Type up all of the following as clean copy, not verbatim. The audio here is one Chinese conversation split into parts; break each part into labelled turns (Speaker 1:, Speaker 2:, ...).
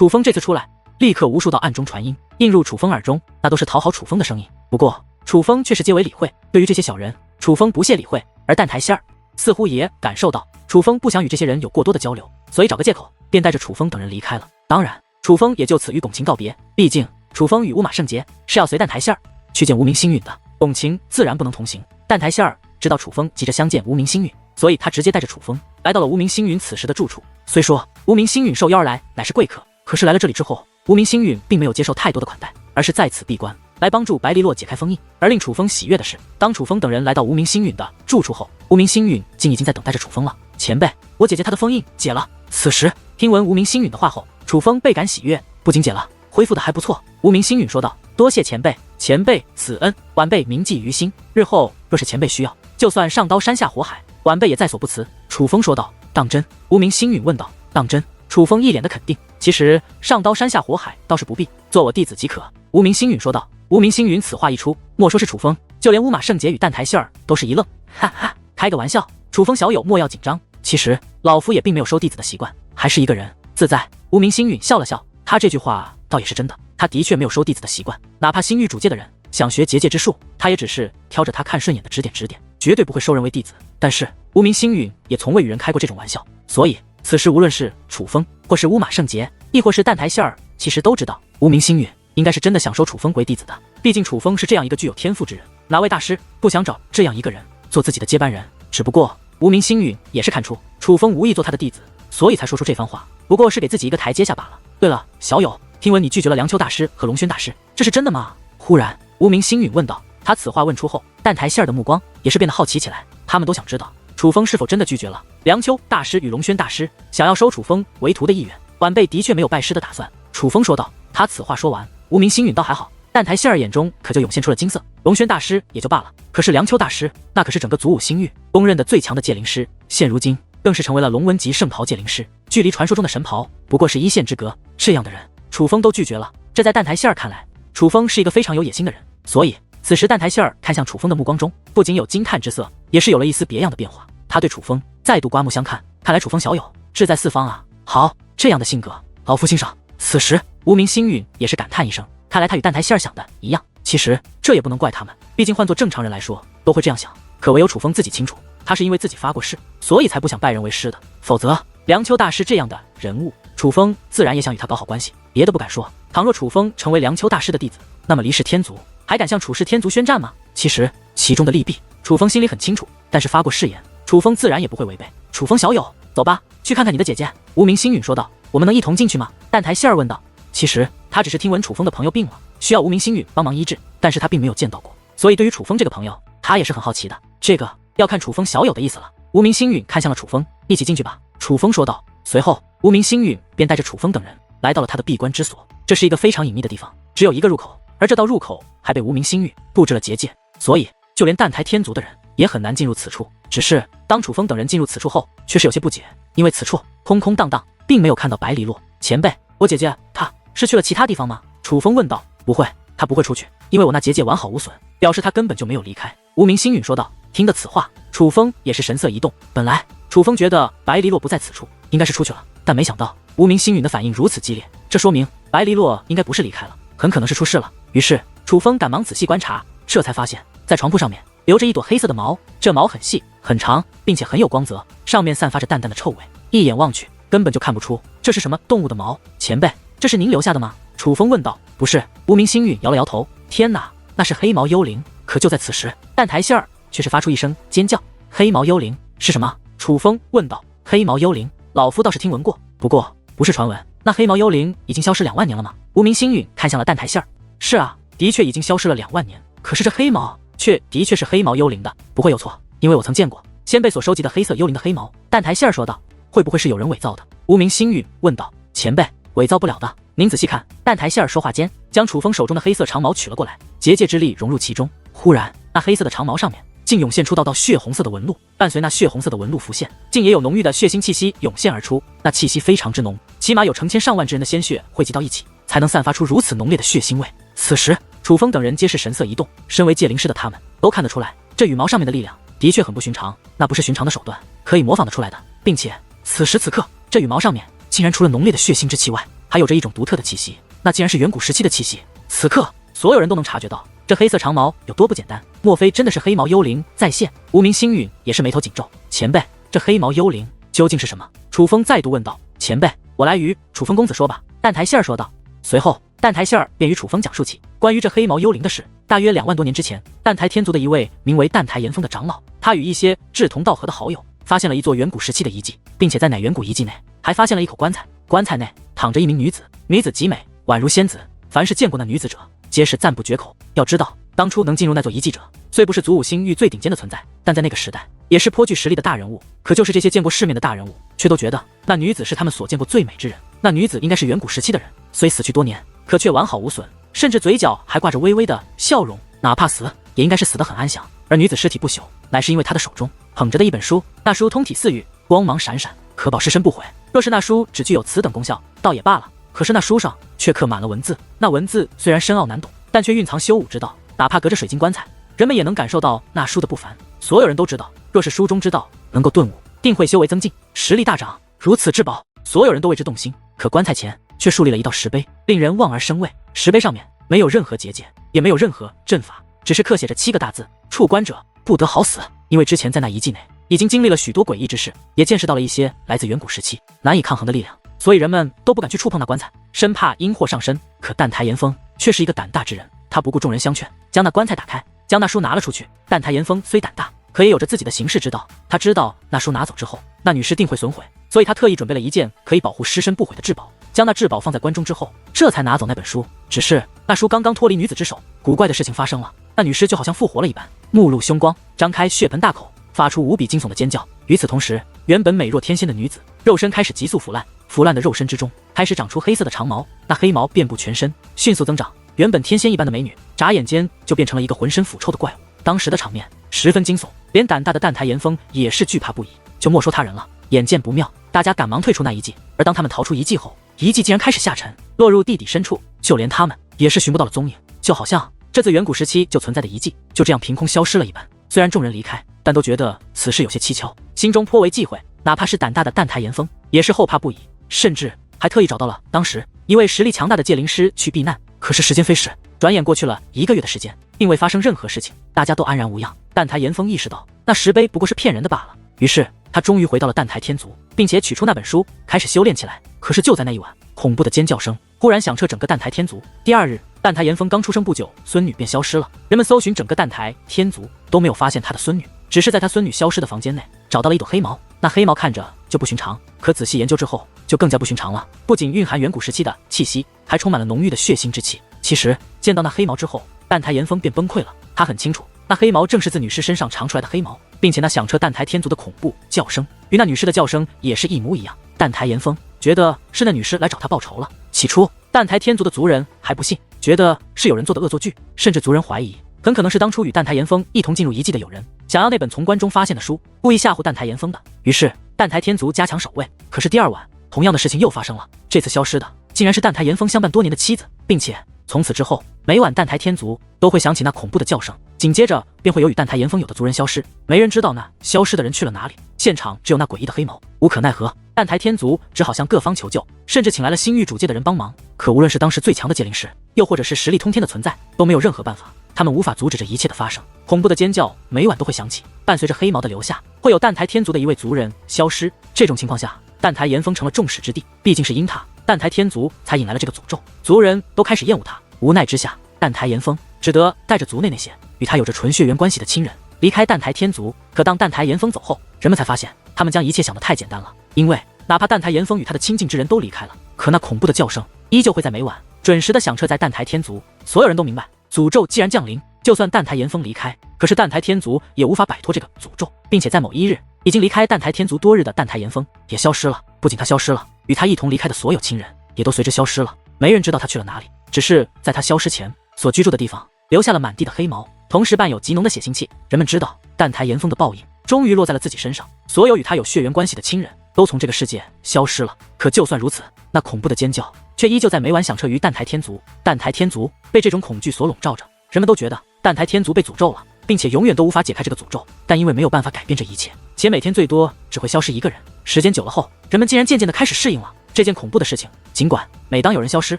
Speaker 1: 楚风这次出来，立刻无数道暗中传音映入楚风耳中，那都是讨好楚风的声音。不过楚风却是皆为理会，对于这些小人，楚风不屑理会。而蛋台仙儿似乎也感受到楚风不想与这些人有过多的交流，所以找个借口便带着楚风等人离开了。当然，楚风也就此与龚晴告别，毕竟楚风与乌马圣杰是要随蛋台仙儿去见无名星陨的，龚晴自然不能同行。蛋台仙儿知道楚风急着相见无名星陨，所以他直接带着楚风来到了无名星陨此时的住处。虽说无名星陨受邀而来乃是贵客，可是来了这里之后，无名星陨并没有接受太多的款待，而是在此闭关来帮助白梨落解开封印。而令楚风喜悦的是，当楚风等人来到无名星陨的住处后，无名星陨竟已经在等待着楚风了。前辈，我姐姐她的封印解了。此时听闻无名星陨的话后，楚风倍感喜悦，不仅解了，恢复的还不错。无名星陨说道：多谢前辈，前辈此恩晚辈铭记于心，日后若是前辈需要，就算上刀山下火海，晚辈也在所不辞。楚风说道：当真？无名星陨问道。当真？楚风一脸的肯定。其实上刀山下火海倒是不必，做我弟子即可。无名星陨说道。无名星陨此话一出，莫说是楚风，就连乌马圣杰与蛋台杏儿都是一愣。哈哈，开个玩笑，楚风小友莫要紧张。其实老夫也并没有收弟子的习惯，还是一个人自在。无名星陨笑了笑，他这句话倒也是真的，他的确没有收弟子的习惯，哪怕新域主界的人想学结界之术，他也只是挑着他看顺眼的指点指点，绝对不会收人为弟子。但是无名星陨也从未与人开过这种玩笑，所以此时无论是楚风或是乌马圣杰，亦或是蛋台杏儿，其实都知道无名星陨应该是真的想收楚风为弟子的。毕竟楚风是这样一个具有天赋之人，哪位大师不想找这样一个人做自己的接班人？只不过无名星陨也是看出楚风无意做他的弟子，所以才说出这番话，不过是给自己一个台阶下罢了。对了，小友，听闻你拒绝了梁秋大师和龙轩大师，这是真的吗？忽然无名星陨问道。他此话问出后，蛋台杏儿的目光也是变得好奇起来，他们都想知道楚风是否真的拒绝了梁秋大师与龙轩大师想要收楚风为徒的意愿。晚辈的确没有拜师的打算，楚风说道。他此话说完，无名星陨倒还好，蛋台杏儿眼中可就涌现出了金色。龙轩大师也就罢了，可是梁秋大师那可是整个祖武星域公认的最强的界灵师，现如今更是成为了龙纹级圣袍界灵师，距离传说中的神袍不过是一线之隔。这样的人楚风都拒绝了，这在蛋台杏儿看来，楚风是一个非常有野心的人。所以此时蛋台杏儿看向楚风的目光中不仅有惊叹之色，也是有了一丝别样的变化。他对楚风再度刮目相看，看来楚风小友志在四方啊，好，这样的性格老夫欣赏。此时无名星陨也是感叹一声，看来他与蛋台杏儿想的一样。其实这也不能怪他们，毕竟换做正常人来说都会这样想，可唯有楚风自己清楚，他是因为自己发过誓，所以才不想拜人为师的。否则梁秋大师这样的人物，楚风自然也想与他搞好关系。别的不敢说，倘若楚风成为梁秋大师的弟子，那么离世天族还敢向楚氏天族宣战吗？其实其中的利弊楚风心里很清楚，但是发过誓言，楚风自然也不会违背。楚风小友，走吧，去看看你的姐姐。无名星陨说道。我们能一同进去吗？蛋台杏儿问道。其实他只是听闻楚风的朋友病了，需要无名星陨帮忙医治，但是他并没有见到过，所以对于楚风这个朋友，他也是很好奇的。这个要看楚风小友的意思了。无名星陨看向了楚风，一起进去吧，楚风说道。随后无名星陨便带着楚风等人来到了他的闭关之所，这是一个非常隐秘的地方，只有一个入口，而这道入口还被无名星陨布置了结界，所以就连蛋台天族的人也很难进入此处。只是当楚风等人进入此处后，却是有些不解，因为此处空空荡荡，并没有看到白梨落。前辈，我姐姐她是去了其他地方吗？楚风问道。不会，她不会出去，因为我那结界完好无损，表示她根本就没有离开。无名星陨说道。听得此话，楚风也是神色一动。本来楚风觉得白梨落不在此处，应该是出去了，但没想到无名星陨的反应如此激烈，这说明白梨落应该不是离开了，很可能是出事了。于是楚风赶忙仔细观察，这才发现在床铺上面留着一朵黑色的毛，这毛很细很长，并且很有光泽，上面散发着淡淡的臭味，一眼望去根本就看不出这是什么动物的毛。前辈，这是您留下的吗？楚风问道。不是，无名星陨摇了摇头。天哪，那是黑毛幽灵。可就在此时，蛋台杏儿却是发出一声尖叫。黑毛幽灵是什么？楚风问道。黑毛幽灵，老夫倒是听闻过，不过不是传闻。那黑毛幽灵已经消失2万年了吗？无名星陨看向了蛋台杏儿。是啊，的确已经消失了2万年，可是这黑毛却的确是黑毛幽灵的，不会有错，因为我曾见过先辈所收集的黑色幽灵的黑毛。蛋台杏儿说道。会不会是有人伪造的？无名星陨问道。前辈，伪造不了的，您仔细看。蛋台杏儿说话间，将楚风手中的黑色长矛取了过来，结界之力融入其中。忽然那黑色的长矛上面竟涌现出道血红色的纹路，伴随那血红色的纹路浮现，竟也有浓郁的血腥气息涌现而出。那气息非常之浓，起码有成千上万之人的鲜血汇集到一起，才能散发出如此浓烈的血腥味。此时楚风等人皆是神色一动，身为界灵师的他们都看得出来，这羽毛上面的力量的确很不寻常，那不是寻常的手段可以模仿得出来的，并且此时此刻这羽毛上面竟然除了浓烈的血腥之气外，还有着一种独特的气息，那竟然是远古时期的气息。此刻，所有人都能察觉到这黑色长矛有多不简单，莫非真的是黑毛幽灵再现？无名星陨也是眉头紧皱，前辈，这黑毛幽灵究竟是什么？楚风再度问道。前辈，我来与楚风公子说吧。蛋台杏儿说道。随后，蛋台杏儿便与楚风讲述起关于这黑毛幽灵的事。大约2万多年之前，蛋台天族的一位名为蛋台炎风的长老，他与一些志同道合的好友，发现了一座远古时期的遗迹，并且在乃远古遗迹内还发现了一口棺材，棺材内躺着一名女子，女子极美，宛如仙子，凡是见过那女子者，皆是赞不绝口。要知道，当初能进入那座遗迹者，虽不是祖武星域最顶尖的存在，但在那个时代也是颇具实力的大人物。可就是这些见过世面的大人物，却都觉得那女子是他们所见过最美之人。那女子应该是远古时期的人，虽死去多年，可却完好无损，甚至嘴角还挂着微微的笑容，哪怕死，也应该是死得很安详。而女子尸体不朽，乃是因为她的手中捧着的一本书，那书通体似玉，光芒闪闪，可保尸身不毁。若是那书只具有此等功效，倒也罢了，可是那书上却刻满了文字，那文字虽然深奥难懂，但却蕴藏修武之道，哪怕隔着水晶棺材，人们也能感受到那书的不凡。所有人都知道，若是书中之道能够顿悟，定会修为增进，实力大涨。如此至宝，所有人都为之动心。可棺材前却树立了一道石碑，令人望而生畏。石碑上面没有任何结界，也没有任何阵法，只是刻写着7个大字：触棺者不得好死。因为之前在那遗迹内已经经历了许多诡异之事，也见识到了一些来自远古时期难以抗衡的力量，所以人们都不敢去触碰那棺材，生怕因祸上身。可蛋台炎风却是一个胆大之人，他不顾众人相劝，将那棺材打开，将那书拿了出去。蛋台炎风虽胆大，可也有着自己的行事之道。他知道那书拿走之后，那女尸定会损毁，所以他特意准备了一件可以保护尸身不毁的至宝，将那至宝放在棺中之后，这才拿走那本书。只是那书刚刚脱离女子之手，古怪的事情发生了，那女尸就好像复活了一般，目露凶光，张开血盆大口，发出无比惊悚的尖叫。与此同时，原本美若天仙的女子肉身开始急速腐烂，腐烂的肉身之中开始长出黑色的长毛，那黑毛遍布全身，迅速增长。原本天仙一般的美女，眨眼间就变成了一个浑身腐臭的怪物。当时的场面十分惊悚，连胆大的蛋台炎风也是惧怕不已，就莫说他人了。眼见不妙，大家赶忙退出那遗迹。而当他们逃出遗迹后，遗迹竟然开始下沉，落入地底深处，就连他们也是寻不到了踪影，就好像这自远古时期就存在的遗迹就这样凭空消失了一般。虽然众人离开，但都觉得此事有些蹊跷，心中颇为忌讳。哪怕是胆大的蛋台炎风，也是后怕不已，甚至还特意找到了当时一位实力强大的界灵师去避难。可是时间飞逝，转眼过去了1个月的时间，并未发生任何事情，大家都安然无恙。蛋台炎风意识到那石碑不过是骗人的罢了，于是他终于回到了蛋台天族，并且取出那本书，开始修炼起来。可是就在那一晚，恐怖的尖叫声忽然响彻整个蛋台天族。第2日，蛋台炎风刚出生不久，孙女便消失了。人们搜寻整个蛋台天族都没有发现他的孙女，只是在他孙女消失的房间内找到了一朵黑毛。那黑毛看着就不寻常，可仔细研究之后就更加不寻常了，不仅蕴含远古时期的气息，还充满了浓郁的血腥之气。其实见到那黑毛之后，蛋台炎风便崩溃了。他很清楚，那黑毛正是自女尸身上长出来的黑毛，并且那响彻蛋台天族的恐怖叫声与那女尸的叫声也是一模一样。蛋台炎风觉得是那女尸来找他报仇了。起初蛋台天族的族人还不信，觉得是有人做的恶作剧，甚至族人怀疑很可能是当初与蛋台炎风一同进入遗迹的友人，想要那本从棺中发现的书，故意吓唬蛋台炎风的。于是蛋台天族加强守卫。可是第2晚，同样的事情又发生了，这次消失的竟然是蛋台炎风相伴多年的妻子，并且从此之后，每晚蛋台天族都会响起那恐怖的叫声，紧接着便会有与蛋台炎风有的族人消失，没人知道那消失的人去了哪里，现场只有那诡异的黑毛。无可奈何，蛋台天族只好向各方求救，甚至请来了星域主界的人帮忙。可无论是当时最强的界灵师，又或者是实力通天的存在，都没有任何办法，他们无法阻止这一切的发生。恐怖的尖叫每晚都会响起，伴随着黑毛的留下，会有蛋台天族的一位族人消失。这种情况下，蛋台炎风成了众矢之的，毕竟是因他蛋台天族才引来了这个诅咒，族人都开始厌恶他。无奈之下，蛋台炎风只得带着族内那些与他有着纯血缘关系的亲人离开蛋台天族。可当蛋台炎风走后，人们才发现他们将一切想得太简单了，因为哪怕蛋台炎风与他的亲近之人都离开了，可那恐怖的叫声依旧会在每晚准时的响彻在蛋台天族。所有人都明白，诅咒既然降临，就算蛋台炎风离开，可是蛋台天族也无法摆脱这个诅咒，并且在某一日，已经离开蛋台天族多日的蛋台炎风也消失了。不仅他消失了，与他一同离开的所有亲人也都随之消失了，没人知道他去了哪里。只是在他消失前所居住的地方留下了满地的黑毛，同时伴有极浓的血腥气。人们知道蛋台炎风的报应终于落在了自己身上，所有与他有血缘关系的亲人都从这个世界消失了。可就算如此，那恐怖的尖叫却依旧在每晚响彻于蛋台天族。蛋台天族被这种恐惧所笼罩着，人们都觉得蛋台天族被诅咒了，并且永远都无法解开这个诅咒。但因为没有办法改变这一切，且每天最多只会消失1个人，时间久了后，人们竟然渐渐的开始适应了。这件恐怖的事情，尽管每当有人消失，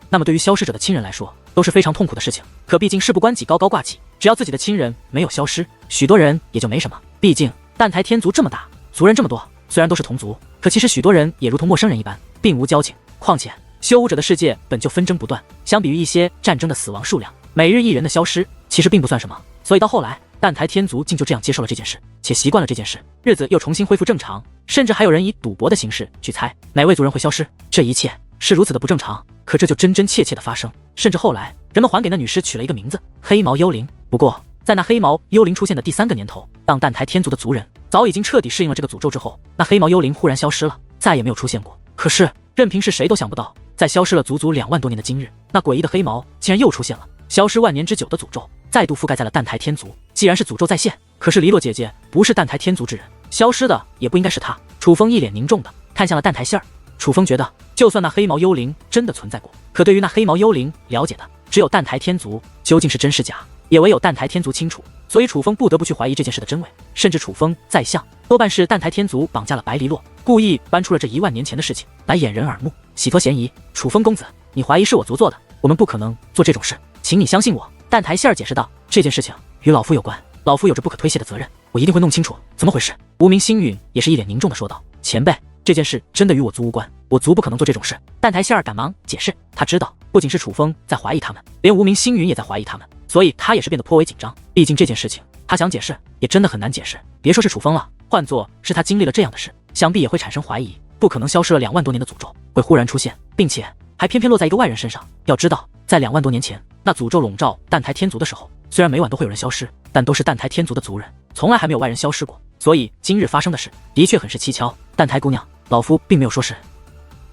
Speaker 1: 那么对于消失者的亲人来说都是非常痛苦的事情。可毕竟事不关己高高挂起，只要自己的亲人没有消失，许多人也就没什么。毕竟蛋台天族这么大，族人这么多，虽然都是同族，可其实许多人也如同陌生人一般，并无交情。况且修武者的世界本就纷争不断，相比于一些战争的死亡数量，每日一人的消失其实并不算什么。所以到后来，蛋台天族竟就这样接受了这件事，且习惯了这件事，日子又重新恢复正常。甚至还有人以赌博的形式去猜哪位族人会消失。这一切是如此的不正常，可这就真真切切的发生。甚至后来人们还给那女尸取了一个名字——黑毛幽灵。不过在那黑毛幽灵出现的第3个年头，当蛋台天族的族人早已经彻底适应了这个诅咒之后，那黑毛幽灵忽然消失了，再也没有出现过。可是任凭是谁都想不到，在消失了足足2万多年的今日，那诡异的黑毛竟然又出现了。消失万年之久的诅咒再度覆盖在了蛋台天族。既然是诅咒再现，可是黎洛姐姐不是蛋台天族之人，消失的也不应该是她。楚风一脸凝重的看向了蛋台杏儿。楚风觉得，就算那黑毛幽灵真的存在过，可对于那黑毛幽灵了解的只有蛋台天族，究竟是真是假，也唯有蛋台天族清楚。所以楚风不得不去怀疑这件事的真伪。甚至楚风在想，多半是蛋台天族绑架了白黎洛，故意搬出了这1万年前的事情来掩人耳目，洗脱嫌疑。楚风公子，你怀疑是我族做的，我们不可能做这种事，请你相信我。蛋台杏儿解释道，这件事情与老夫有关，老夫有着不可推卸的责任，我一定会弄清楚怎么回事。无名星陨也是一脸凝重的说道，前辈，这件事真的与我族无关，我族不可能做这种事。蛋台杏儿赶忙解释，他知道不仅是楚风在怀疑他们，连无名星陨也在怀疑他们，所以他也是变得颇为紧张。毕竟这件事情他想解释也真的很难解释，别说是楚风了，换作是他经历了这样的事，想必也会产生怀疑。不可能消失了2万多年的诅咒会忽然出现，并且还偏偏落在一个外人身上。要知道在2万多年前，那诅咒笼罩蛋台天族的时候，虽然每晚都会有人消失，但都是蛋台天族的族人，从来还没有外人消失过。所以今日发生的事的确很是蹊跷。蛋台姑娘，老夫并没有说是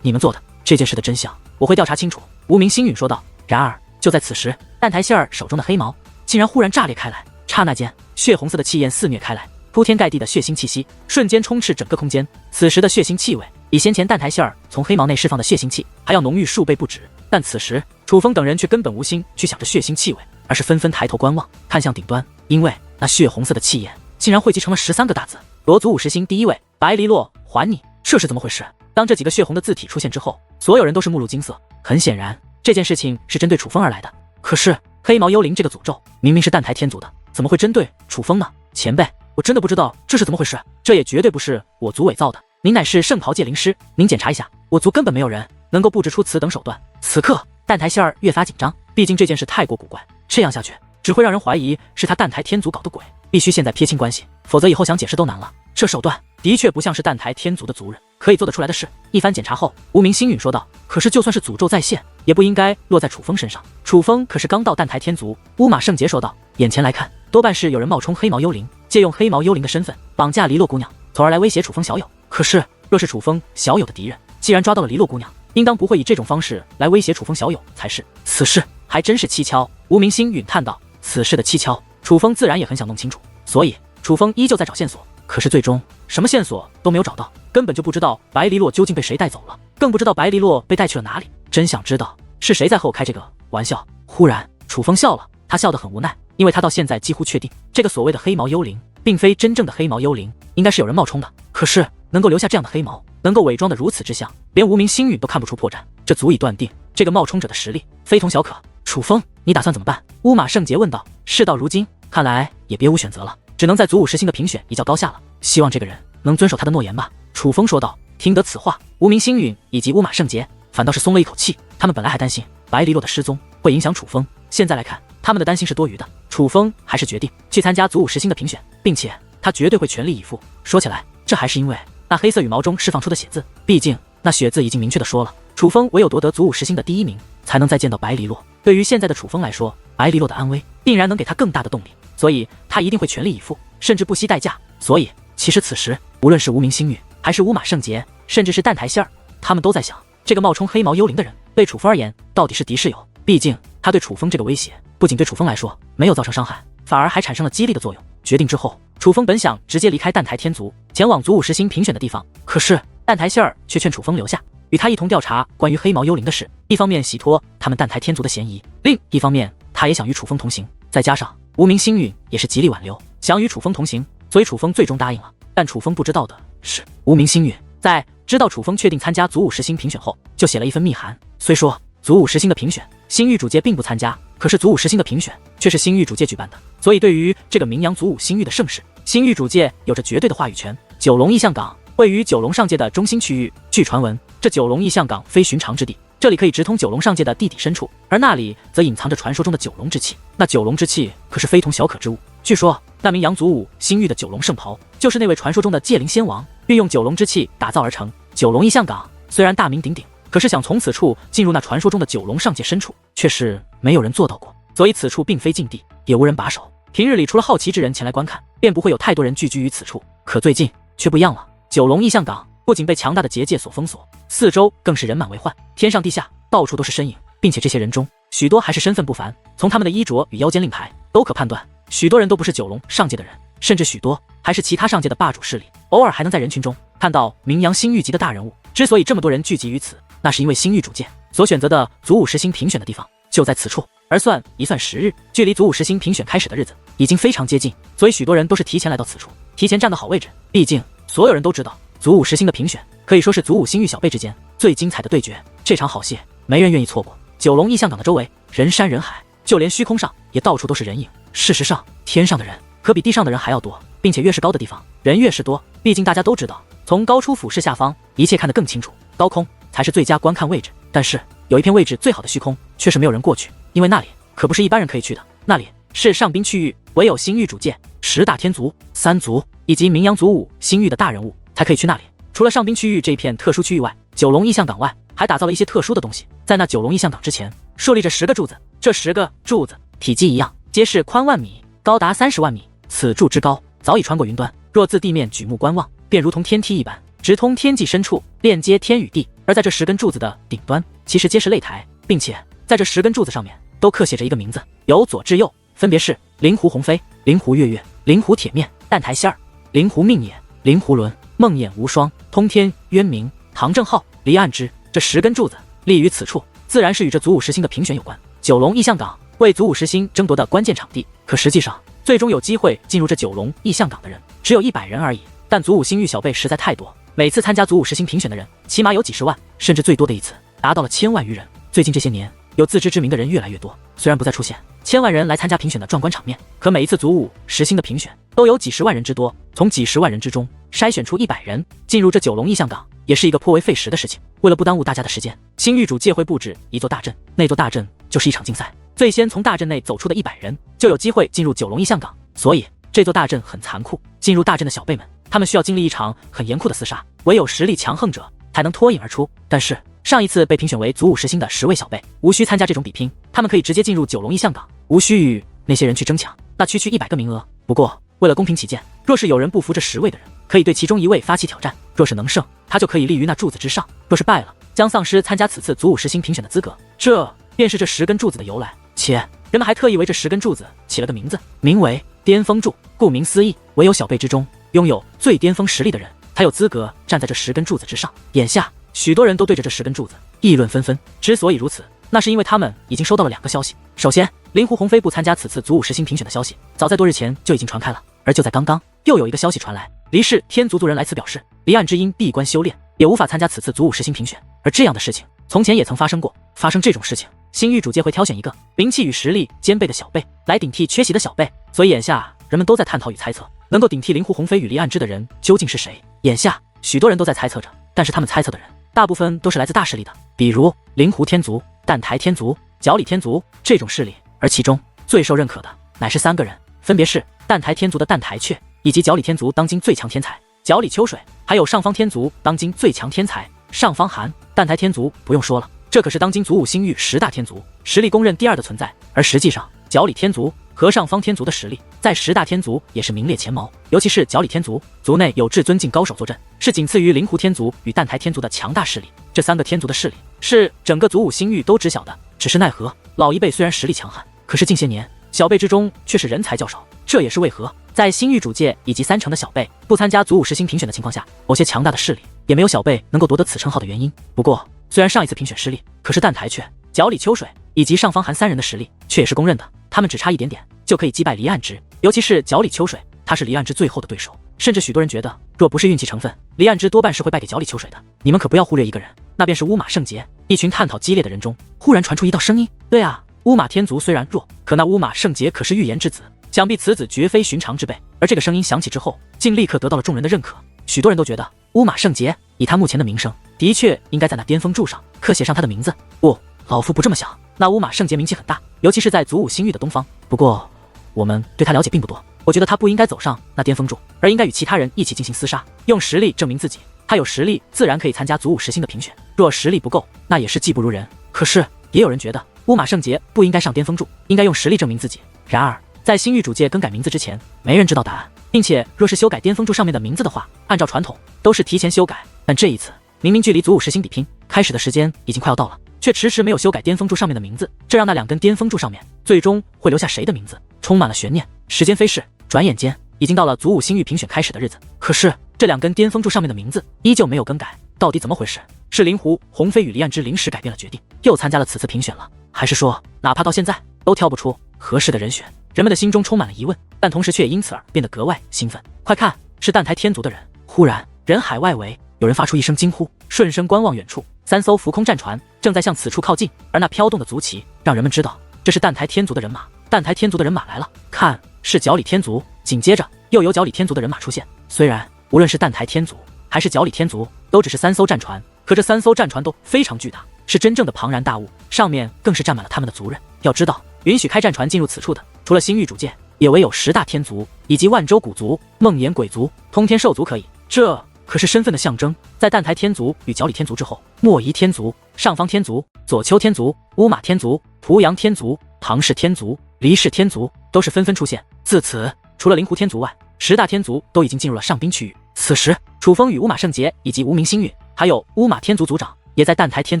Speaker 1: 你们做的，这件事的真相我会调查清楚。无名星陨说道。然而就在此时，蛋台杏儿手中的黑毛竟然忽然炸裂开来，刹那间血红色的气焰肆虐开来，铺天盖地的血腥气息瞬间充斥整个空间。此时的血腥气味比先前蛋台杏儿从黑毛内释放的血腥气还要浓郁数倍不止。但此时楚风等人却根本无心去想着血腥气味，而是纷纷抬头观望，看向顶端，因为那血红色的气焰竟然汇集成了13个大字：罗族50星第1位白黎洛还你。这是怎么回事？当这几个血红的字体出现之后，所有人都是目露惊色。很显然这件事情是针对楚风而来的。可是黑毛幽灵这个诅咒明明是蛋台天族的，怎么会针对楚风呢？前辈，我真的不知道这是怎么回事，这也绝对不是我族伪造的。您乃是圣桃界灵师，您检查一下，我族根本没有人能够布置出此等手段。此刻蛋台杏儿越发紧张，毕竟这件事太过古怪，这样下去只会让人怀疑是他蛋台天族搞的鬼，必须现在撇清关系，否则以后想解释都难了。这手段的确不像是蛋台天族的族人可以做得出来的事。一番检查后，无名星陨说道，可是就算是诅咒再现，也不应该落在楚风身上，楚风可是刚到蛋台天族。乌马圣杰说道，眼前来看，多半是有人冒充黑毛幽灵，借用黑毛幽灵的身份绑架黎洛姑娘，从而来威胁楚风小友。可是若是楚风小友的敌人既然抓到了黎洛姑娘，应当不会以这种方式来威胁楚风小友才是。此事还真是蹊跷。无名星陨叹道，此事的蹊跷，楚风自然也很想弄清楚，所以楚风依旧在找线索。可是最终什么线索都没有找到，根本就不知道白黎洛究竟被谁带走了，更不知道白黎洛被带去了哪里。真想知道是谁在和我开这个玩笑。忽然楚风笑了，他笑得很无奈，因为他到现在几乎确定，这个所谓的黑毛幽灵并非真正的黑毛幽灵，应该是有人冒充的。可是能够留下这样的黑毛，能够伪装得如此之像，连无名星陨都看不出破绽，这足以断定这个冒充者的实力非同小可。楚风，你打算怎么办？乌马圣杰问道。事到如今，看来也别无选择了，只能在族50星的评选一较高下了，希望这个人能遵守他的诺言吧。楚风说道。听得此话，无名星陨以及乌马圣杰反倒是松了一口气，他们本来还担心白黎洛的失踪会影响楚风，现在来看他们的担心是多余的。楚风还是决定去参加族50星的评选，并且他绝对会全力以赴。说起来，这还是因为那黑色羽毛中释放出的血字，毕竟那血字已经明确的说了，楚风唯有夺得族50星的第1名，才能再见到白黎洛。对于现在的楚风来说，白黎洛的安危定然能给他更大的动力，所以他一定会全力以赴，甚至不惜代价。所以其实此时无论是无名星陨还是乌马圣杰，甚至是蛋台杏儿，他们都在想，这个冒充黑毛幽灵的人对楚风而言到底是敌是友。毕竟他对楚风这个威胁不仅对楚风来说没有造成伤害，反而还产生了激励的作用。决定之后，楚风本想直接离开蛋台天族，前往族50星评选的地方，可是蛋台杏儿却劝楚风留下，与他一同调查关于黑毛幽灵的事，一方面洗脱他们蛋台天族的嫌疑，另一方面他也想与楚风同行。再加上无名星陨也是极力挽留，想与楚风同行，所以楚风最终答应了。但楚风不知道的是，无名星陨在知道楚风确定参加祖武十星评选后，就写了一份密函。虽说祖武十星的评选，星域主界并不参加，可是祖武十星的评选却是星域主界举办的，所以对于这个名扬祖武星域的盛事，星域主界有着绝对的话语权。九龙异象港位于九龙上界的中心区域，据传闻，这九龙异象港非寻常之地，这里可以直通九龙上界的地底深处，而那里则隐藏着传说中的九龙之气。那九龙之气可是非同小可之物。据说那名扬祖武星域的九龙圣袍，就是那位传说中的界灵仙王运用九龙之气打造而成。九龙异象港虽然大名鼎鼎，可是想从此处进入那传说中的九龙上界深处，却是没有人做到过，所以此处并非禁地，也无人把守。平日里除了好奇之人前来观看，便不会有太多人聚居于此处。可最近却不一样了，九龙异象港不仅被强大的结界所封锁，四周更是人满为患，天上地下到处都是身影，并且这些人中许多还是身份不凡，从他们的衣着与腰间令牌都可判断，许多人都不是九龙上界的人，甚至许多还是其他上界的霸主势力。偶尔还能在人群中看到名扬星域级的大人物。之所以这么多人聚集于此，那是因为星域主界所选择的祖武十星评选的地方就在此处，而算一算时日，距离祖武十星评选开始的日子已经非常接近，所以许多人都是提前来到此处，提前站到好位置。毕竟所有人都知道，祖武十星的评选可以说是祖武星域小辈之间最精彩的对决，这场好戏没人愿意错过。九龙异象港的周围人山人海，就连虚空上也到处都是人影。事实上，天上的人可比地上的人还要多，并且越是高的地方人越是多。毕竟大家都知道，从高处俯视下方，一切看得更清楚，高空才是最佳观看位置。但是有一片位置最好的虚空却是没有人过去，因为那里可不是一般人可以去的，那里是上宾区域，唯有星域主界10大天族、3族以及名扬祖武星域的大人物才可以去那里。除了上宾区域这一片特殊区域外，九龙异象港外还打造了一些特殊的东西。在那九龙异象港之前竖立着10个柱子，这10个柱子体积一样，皆是宽万米，高达30万米。此柱之高早已穿过云端，若自地面举目观望，便如同天梯一般，直通天际深处，链接天与地。而在这10根柱子的顶端，其实皆是擂台，并且在这10根柱子上面都刻写着一个名字，由左至右分别是灵狐鸿飞、灵狐月月、灵狐铁面、蛋台仙儿、灵狐命也、灵狐轮、梦魇无双、通天渊明、唐正浩、离岸之。这10根柱子立于此处，自然是与这祖武十星的评选有关。九龙异象港为祖武十星争夺的关键场地，可实际上最终有机会进入这九龙异象港的人只有100人而已。但祖武星域小辈实在太多，每次参加祖武十星评选的人起码有几十万，甚至最多的一次达到了1000万余人。最近这些年，有自知之明的人越来越多，虽然不再出现1000万人来参加评选的壮观场面，可每一次祖武十星的评选都有几十万人之多，从几十万人之中筛选出100人进入这九龙异象港，也是一个颇为费时的事情。为了不耽误大家的时间，星域主界会布置一座大阵，那座大阵就是一场竞赛，最先从大阵内走出的100人就有机会进入九龙异象港。所以这座大阵很残酷，进入大阵的小辈们，他们需要经历一场很严酷的厮杀，唯有实力强横者才能脱颖而出。但是上一次被评选为祖武十星的10位小辈无需参加这种比拼，他们可以直接进入九龙异象港，无需与那些人去争抢那区100个名额。不过为了公平起见，若是有人不服这10位的人，可以对其中1位发起挑战，若是能胜，他就可以立于那柱子之上，若是败了，将丧失参加此次祖武十星评选的资格。这便是这10根柱子的由来。且人们还特意为这10根柱子起了个名字，名为巅峰柱。顾名思义，唯有小辈之中拥有最巅峰实力的人才有资格站在这10根柱子之上。眼下许多人都对着这10根柱子议论纷纷，之所以如此，那是因为他们已经收到了2个消息。首先，灵狐鸿飞不参加此次祖武十星评选的消息早在多日前就已经传开了，而就在刚刚，又有一个消息传来，黎氏天族族人来此表示，离岸之因闭关修炼，也无法参加此次祖武十星评选。而这样的事情从前也曾发生过，发生这种事情，星域主界会挑选一个灵气与实力兼备的小辈来顶替缺席的小辈。所以眼下人们都在探讨与猜测，能够顶替灵狐鸿飞与离岸之的人究竟是谁。眼下许多人都在猜测着，但是他们猜测的人大部分都是来自大势力的，比如灵狐天族、蛋台天族、角里天族这种势力。而其中最受认可的乃是3个人，分别是蛋台天族的蛋台雀，以及角里天族当今最强天才角里秋水，还有上方天族当今最强天才上方寒。蛋台天族不用说了，这可是当今祖武星域10大天族实力公认第2的存在。而实际上角里天族和上方天族的实力在10大天族也是名列前茅，尤其是角里天族，族内有至尊境高手坐镇，是仅次于灵狐天族与蛋台天族的强大势力。这3个天族的势力是整个祖武星域都知晓的，只是奈何老一辈虽然实力强悍，可是近些年小辈之中却是人才较少。这也是为何在星域主界以及3成的小辈不参加祖武十星评选的情况下，某些强大的势力也没有小辈能够夺得此称号的原因。不过虽然上一次评选失利，可是蛋台雀、角里秋水以及上方寒3人的实力却也是公认的，他们只差一点点就可以击败离岸之，尤其是角里秋水，他是离岸之最后的对手。甚至许多人觉得，若不是运气成分，离岸之多半是会败给角里秋水的。你们可不要忽略一个人，那便是乌马圣杰。一群探讨激烈的人中，忽然传出一道声音：对啊，乌马天族虽然弱，可那乌马圣杰可是预言之子，想必此子绝非寻常之辈。而这个声音响起之后，竟立刻得到了众人的认可。许多人都觉得，乌马圣杰以他目前的名声，的确应该在那巅峰柱上刻写上他的名字。不，老夫不这么想。那乌马圣杰名气很大，尤其是在祖武星域的东方。不过，我们对他了解并不多。我觉得他不应该走上那巅峰柱，而应该与其他人一起进行厮杀，用实力证明自己。他有实力，自然可以参加祖武10星的评选。若实力不够，那也是技不如人。可是，也有人觉得乌马圣杰不应该上巅峰柱，应该用实力证明自己。然而，在星域主界更改名字之前，没人知道答案，并且若是修改巅峰柱上面的名字的话，按照传统都是提前修改。但这一次，明明距离祖武10星比拼开始的时间已经快要到了，却迟迟没有修改巅峰柱上面的名字，这让那2根巅峰柱上面最终会留下谁的名字，充满了悬念。时间飞逝，转眼间已经到了祖武星域评选开始的日子，可是这2根巅峰柱上面的名字依旧没有更改，到底怎么回事？是灵狐、鸿飞与离岸之临时改变了决定，又参加了此次评选了，还是说哪怕到现在都挑不出合适的人选？人们的心中充满了疑问，但同时却也因此而变得格外兴奋。快看，是蛋台天族的人！忽然，人海外围有人发出一声惊呼，顺声观望，远处3艘浮空战船正在向此处靠近，而那飘动的足旗让人们知道这是蛋台天族的人马。蛋台天族的人马来了，看，是角里天族。紧接着又有角里天族的人马出现。虽然无论是蛋台天族还是角里天族，都只是3艘战船，可这3艘战船都非常巨大，是真正的庞然大物，上面更是站满了他们的族人。要知道，允许开战船进入此处的，除了星域主界，也唯有10大天族以及万州古族、梦魇鬼族、通天兽族可以。这可是身份的象征。在蛋台天族与角里天族之后，莫夷天族、上方天族、左丘天族、乌马天族、濮阳天族、唐氏天族、黎氏天族都是纷纷出现。自此，除了灵狐天族外，10大天族都已经进入了上宾区域。此时，楚风与乌马圣杰以及无名星运，还有乌马天族族长，也在蛋台天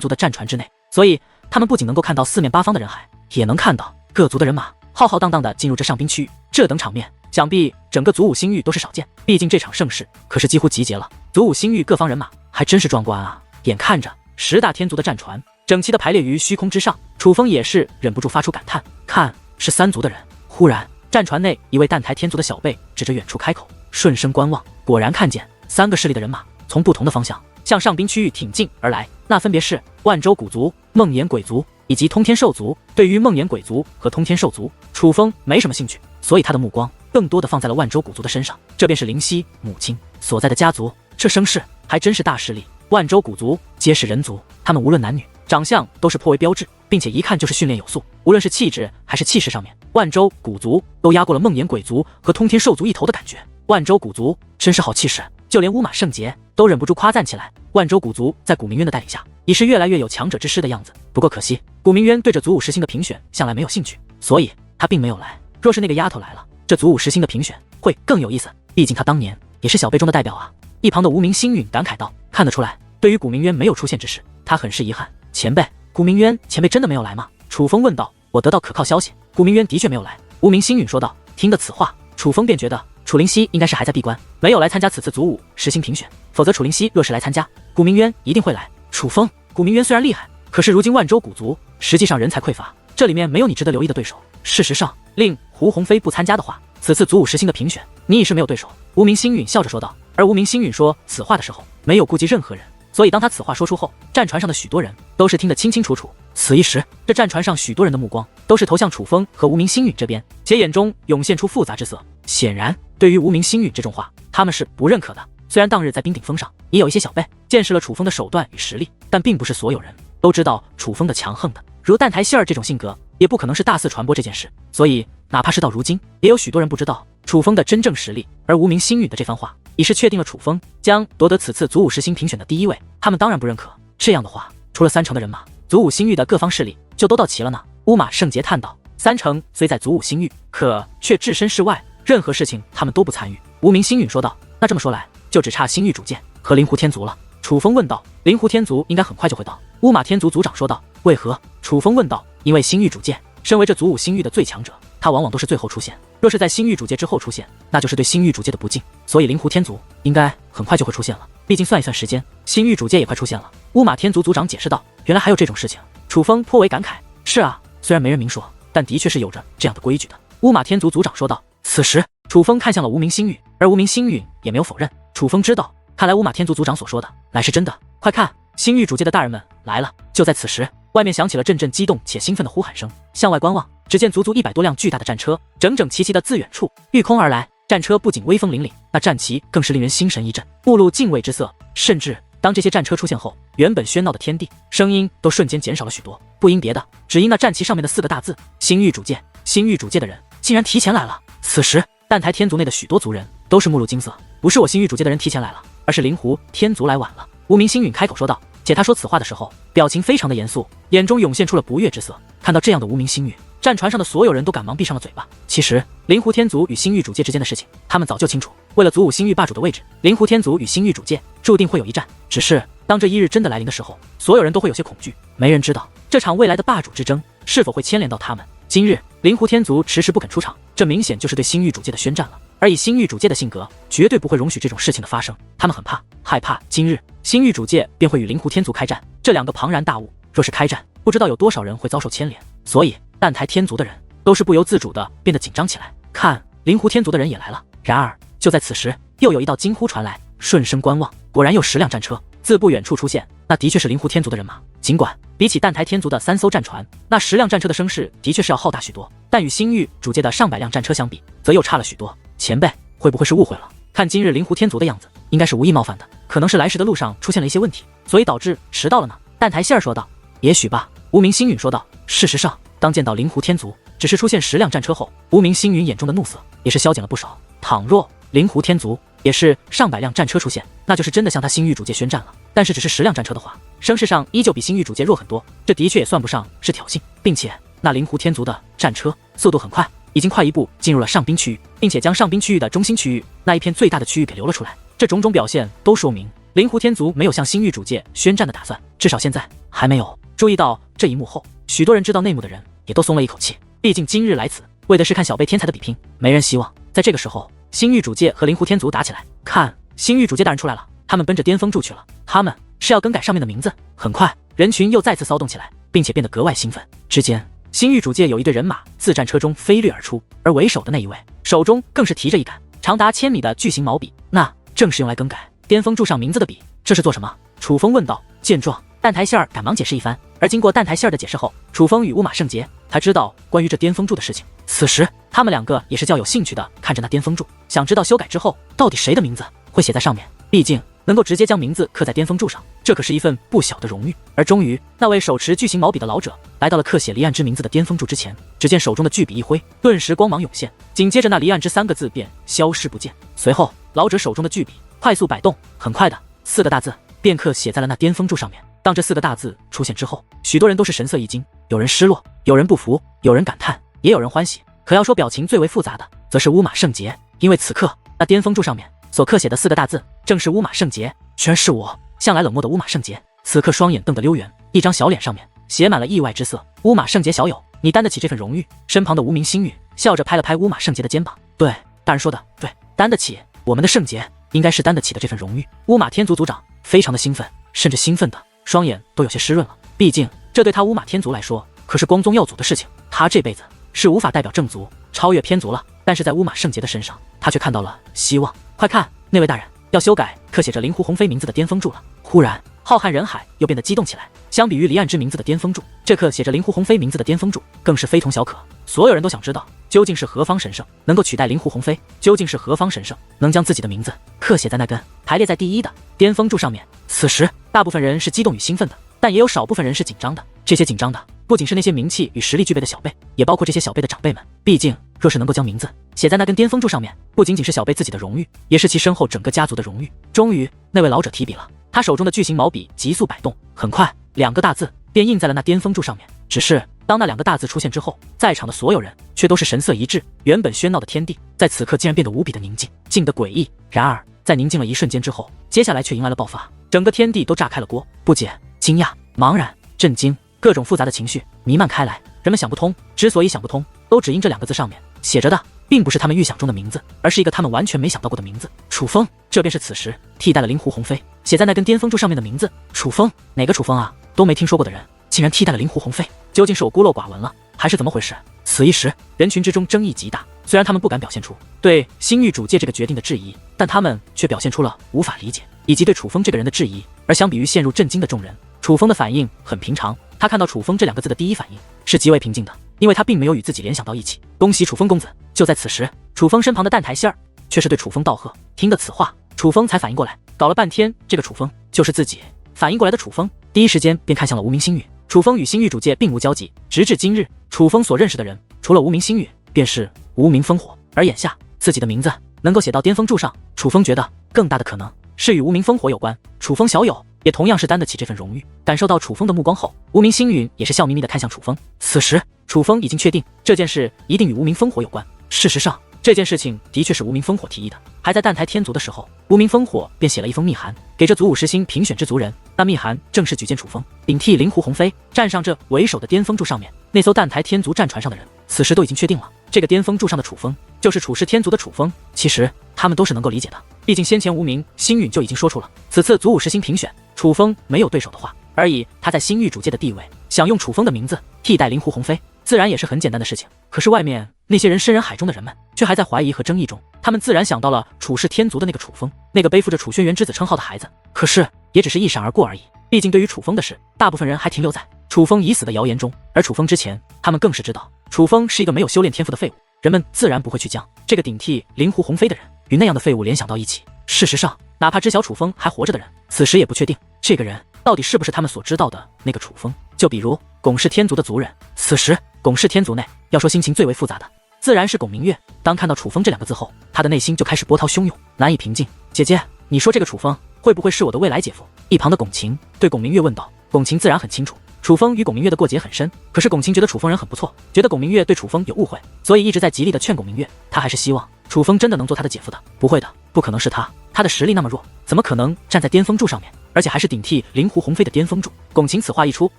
Speaker 1: 族的战船之内。所以，他们不仅能够看到四面八方的人海，也能看到各族的人马浩浩荡荡地进入这上宾区域。这等场面，想必整个祖武星域都是少见。毕竟这场盛世可是几乎集结了祖武星域各方人马，还真是壮观啊！眼看着10大天族的战船整齐地排列于虚空之上，楚风也是忍不住发出感叹：看，是3族的人。忽然，战船内一位蛋台天族的小辈指着远处开口，顺声观望，果然看见3个势力的人马从不同的方向向上宾区域挺进而来，那分别是万州古族、梦魇鬼族以及通天兽族。对于梦魇鬼族和通天兽族，楚风没什么兴趣，所以他的目光更多的放在了万州古族的身上，这便是灵犀母亲所在的家族。这声势还真是大势力，万州古族皆是人族，他们无论男女，长相都是颇为标致，并且一看就是训练有素，无论是气质还是气势上面，万州古族都压过了梦魇鬼族和通天兽族一头的感觉。万州古族真是好气势，就连乌马圣杰都忍不住夸赞起来。万州古族在古明渊的带领下，已是越来越有强者之师的样子。不过可惜，古明渊对这祖武10星的评选向来没有兴趣，所以他并没有来。若是那个丫头来了，这祖武10星的评选会更有意思，毕竟他当年也是小辈中的代表啊。一旁的无名星陨感慨道：看得出来，对于古明渊没有出现之事，他很是遗憾。前辈，古明渊前辈真的没有来吗？楚风问道。我得到可靠消息，古明渊的确没有来。无名星陨说道。听得此话，楚风便觉得楚灵溪应该是还在闭关，没有来参加此次祖武10星评选，否则楚灵溪若是来参加，古明渊一定会来。楚风，古明渊虽然厉害，可是如今万州古族实际上人才匮乏，这里面没有你值得留意的对手。事实上，令胡鸿飞不参加的话，此次祖武10星的评选，你已是没有对手。无名星陨笑着说道。而无名星陨说此话的时候，没有顾及任何人，所以当他此话说出后，战船上的许多人都是听得清清楚楚。此一时，这战船上许多人的目光都是投向楚风和无名星陨这边，且眼中涌现出复杂之色。显然，对于无名星陨这种话，他们是不认可的。虽然当日在冰顶峰上也有一些小辈见识了楚风的手段与实力，但并不是所有人都知道楚风的强横的。如蛋台希儿这种性格，也不可能是大肆传播这件事。所以，哪怕是到如今，也有许多人不知道楚风的真正实力。而无名星陨的这番话，已是确定了楚风将夺得此次祖武10星评选的第1位。他们当然不认可。这样的话，除了3成的人马，祖武星域的各方势力就都到齐了呢。乌马圣杰叹道：3成虽在祖武星域，可却置身事外，任何事情他们都不参与。无名星陨说道：那这么说来，就只差星域主剑和灵狐天族了。楚风问道：灵狐天族应该很快就会到。乌马天族族长说道：为何？楚风问道：因为星域主剑身为这祖武星域的最强者，他往往都是最后出现，若是在星域主界之后出现，那就是对星域主界的不敬，所以灵狐天族应该很快就会出现了。毕竟算一算时间，星域主界也快出现了。乌马天族族长解释道：原来还有这种事情。楚风颇为感慨：是啊，虽然没人明说，但的确是有着这样的规矩的。乌马天族族长说道。此时楚风看向了无名星宇，而无名星宇也没有否认。楚风知道，看来乌马天族族长所说的乃是真的。快看，星域主界的大人们来了！就在此时，外面响起了阵阵激动且兴奋的呼喊声。向外观望，只见足足100多辆巨大的战车，整整齐齐的自远处御空而来。战车不仅威风凛凛，那战旗更是令人心神一震，目露敬畏之色。甚至当这些战车出现后，原本喧闹的天地声音都瞬间减少了许多，不因别的，只因那战旗上面的4个大字：星域主界。星域主界的人竟然提前来了。此时，蛋台天族内的许多族人都是目露惊色，不是我星域主界的人提前来了，而是灵狐天族来晚了。无名星陨开口说道，且他说此话的时候，表情非常的严肃，眼中涌现出了不悦之色。看到这样的无名星陨，战船上的所有人都赶忙闭上了嘴巴。其实，灵狐天族与星域主界之间的事情，他们早就清楚。为了祖武星域霸主的位置，灵狐天族与星域主界注定会有一战。只是当这一日真的来临的时候，所有人都会有些恐惧。没人知道这场未来的霸主之争是否会牵连到他们。今日灵狐天族迟迟不肯出场，这明显就是对星域主界的宣战了。而以星域主界的性格，绝对不会容许这种事情的发生。他们很害怕今日星域主界便会与灵狐天族开战。这两个庞然大物，若是开战，不知道有多少人会遭受牵连。所以蛋台天族的人都是不由自主的变得紧张起来。看，灵狐天族的人也来了。然而就在此时，又有一道惊呼传来。顺声观望，果然有10辆战车自不远处出现，那的确是灵狐天族的人马。尽管比起蛋台天族的3艘战船，那10辆战车的声势的确是要浩大许多，但与星域主界的上百辆战车相比，则又差了许多。前辈会不会是误会了？看今日灵狐天族的样子，应该是无意冒犯的，可能是来时的路上出现了一些问题，所以导致迟到了呢。蛋台希儿说道。也许吧，无名星陨说道。事实上，当见到灵狐天族只是出现10辆战车后，无名星陨眼中的怒色也是消减了不少。倘若灵狐天族也是上百辆战车出现，那就是真的向他星域主界宣战了。但是只是10辆战车的话，声势上依旧比星域主界弱很多，这的确也算不上是挑衅。并且那灵狐天族的战车速度很快，已经快一步进入了上兵区域，并且将上兵区域的中心区域那一片最大的区域给留了出来。这种种表现都说明灵狐天族没有向星域主界宣战的打算，至少现在还没有。注意到这一幕后，许多人知道内幕的人也都松了一口气。毕竟今日来此为的是看小辈天才的比拼，没人希望在这个时候星域主界和灵狐天族打起来。看，星域主界大人出来了，他们奔着巅峰柱去了，他们是要更改上面的名字。很快，人群又再次骚动起来，并且变得格外兴奋。之间，星域主界有一队人马自战车中飞掠而出，而为首的那一位手中更是提着一杆长达1000米的巨型毛笔，那正是用来更改巅峰柱上名字的笔。这是做什么？楚风问道。见状，蛋台希儿赶忙解释一番。而经过蛋台希儿的解释后，楚风与乌马圣杰才知道关于这巅峰柱的事情。此时他们2个也是较有兴趣的看着那巅峰柱，想知道修改之后到底谁的名字会写在上面。毕竟能够直接将名字刻在巅峰柱上，这可是一份不小的荣誉。而终于，那位手持巨型毛笔的老者来到了刻写离岸之名字的巅峰柱之前，只见手中的巨笔一挥，顿时光芒涌现，紧接着那离岸之3个字便消失不见。随后老者手中的巨笔快速摆动，很快的4个大字便刻写在了那巅峰柱上面。当这4个大字出现之后，许多人都是神色一惊，有人失落，有人不服，有人感叹，也有人欢喜。可要说表情最为复杂的，则是乌马圣杰，因为此刻那巅峰柱上面所刻写的4个大字正是乌马圣杰。居然是我！向来冷漠的乌马圣杰此刻双眼瞪得溜圆，一张小脸上面写满了意外之色。乌马圣杰小友，你担得起这份荣誉？身旁的无名星宇笑着拍了拍乌马圣杰的肩膀。对，大人说的对，担得起。我们的圣杰应该是担得起的这份荣誉。乌马天族族长非常的兴奋，甚至兴奋的双眼都有些湿润了。毕竟这对他乌马天族来说可是光宗耀祖的事情，他这辈子是无法代表正族超越偏族了。但是在乌马圣杰的身上，他却看到了希望。快看，那位大人要修改刻写着灵狐鸿飞名字的巅峰柱了。忽然浩瀚人海又变得激动起来。相比于离岸之名字的巅峰柱，这刻写着灵狐鸿飞名字的巅峰柱更是非同小可。所有人都想知道，究竟是何方神圣能够取代灵狐鸿飞？究竟是何方神圣能将自己的名字刻写在那根排列在第一的巅峰柱上面？此时大部分人是激动与兴奋的，但也有少部分人是紧张的。这些紧张的不仅是那些名气与实力具备的小辈，也包括这些小辈的长辈们。毕竟若是能够将名字写在那根巅峰柱上面，不仅仅是小辈自己的荣誉，也是其身后整个家族的荣誉。终于那位老者提笔了，他手中的巨型毛笔急速摆动，很快2个大字便印在了那巅峰柱上面。只是当那2个大字出现之后，在场的所有人却都是神色一致，原本喧闹的天地在此刻竟然变得无比的宁静，静得诡异。然而在宁静了一瞬间之后，接下来却迎来了爆发，整个天地都炸开了锅，不解、惊讶、茫然、震惊，各种复杂的情绪弥漫开来。人们想不通，之所以想不通，都只因这2个字上面写着的并不是他们预想中的名字，而是一个他们完全没想到过的名字——楚风。这便是此时替代了灵狐鸿飞写在那根巅峰柱上面的名字。楚风？哪个楚风啊？都没听说过的人竟然替代了灵狐鸿飞，究竟是我孤陋寡闻了，还是怎么回事？此一时人群之中争议极大，虽然他们不敢表现出对新域主界这个决定的质疑，但他们却表现出了无法理解以及对楚风这个人的质疑。而相比于陷入震惊的众人，楚风的反应很平常。他看到楚风这2个字的第一反应是极为平静的，因为他并没有与自己联想到一起。恭喜楚风公子！就在此时，楚风身旁的蛋台仙儿却是对楚风道贺。听得此话，楚风才反应过来，搞了半天这个楚风就是自己。反应过来的楚风第一时间便看向了无名星域。楚风与新域主界并无交集，直至今日，楚风所认识的人除了无名星域，便是无名烽火。而眼下自己的名字能够写到巅峰柱上，楚风觉得更大的可能是与无名烽火有关。楚风小友也同样是担得起这份荣誉。感受到楚风的目光后，无名星云也是笑眯眯地看向楚风。此时楚风已经确定这件事一定与无名烽火有关。事实上，这件事情的确是无名烽火提议的。还在蛋台天族的时候，无名烽火便写了一封密函给这族50星评选之族人。那密函正是举荐楚风顶替灵狐鸿飞，站上这为首的巅峰柱上面。那艘蛋台天族战船上的人此时都已经确定了，这个巅峰柱上的楚风就是楚氏天族的楚风。其实他们都是能够理解的，毕竟先前无名星陨就已经说出了此次族50星评选楚风没有对手的话，而以他在新域主界的地位，想用楚风的名字替代灵狐鸿飞，自然也是很简单的事情。可是外面那些人深人海中的人们却还在怀疑和争议中，他们自然想到了楚氏天族的那个楚风，那个背负着楚轩辕之子称号的孩子。可是也只是一闪而过而已，毕竟对于楚风的事，大部分人还停留在楚风已死的谣言中，而楚风之前，他们更是知道楚风是一个没有修炼天赋的废物，人们自然不会去将这个顶替灵狐鸿飞的人与那样的废物联想到一起。事实上，哪怕知晓楚风还活着的人，此时也不确定这个人到底是不是他们所知道的那个楚风。就比如巩氏天族的族人，此时巩氏天族内要说心情最为复杂的，自然是巩明月。当看到楚风这2个字后，他的内心就开始波涛汹涌，难以平静。姐姐，你说这个楚风会不会是我的未来姐夫？一旁的巩晴对巩明月问道。巩晴自然很清楚楚风与巩明月的过节很深，可是巩晴觉得楚风人很不错，觉得巩明月对楚风有误会，所以一直在极力的劝巩明月，他还是希望楚风真的能做他的姐夫的。不会的，不可能是他，他的实力那么弱，怎么可能站在巅峰柱上面，而且还是顶替灵狐鸿飞的巅峰柱？巩晴此话一出，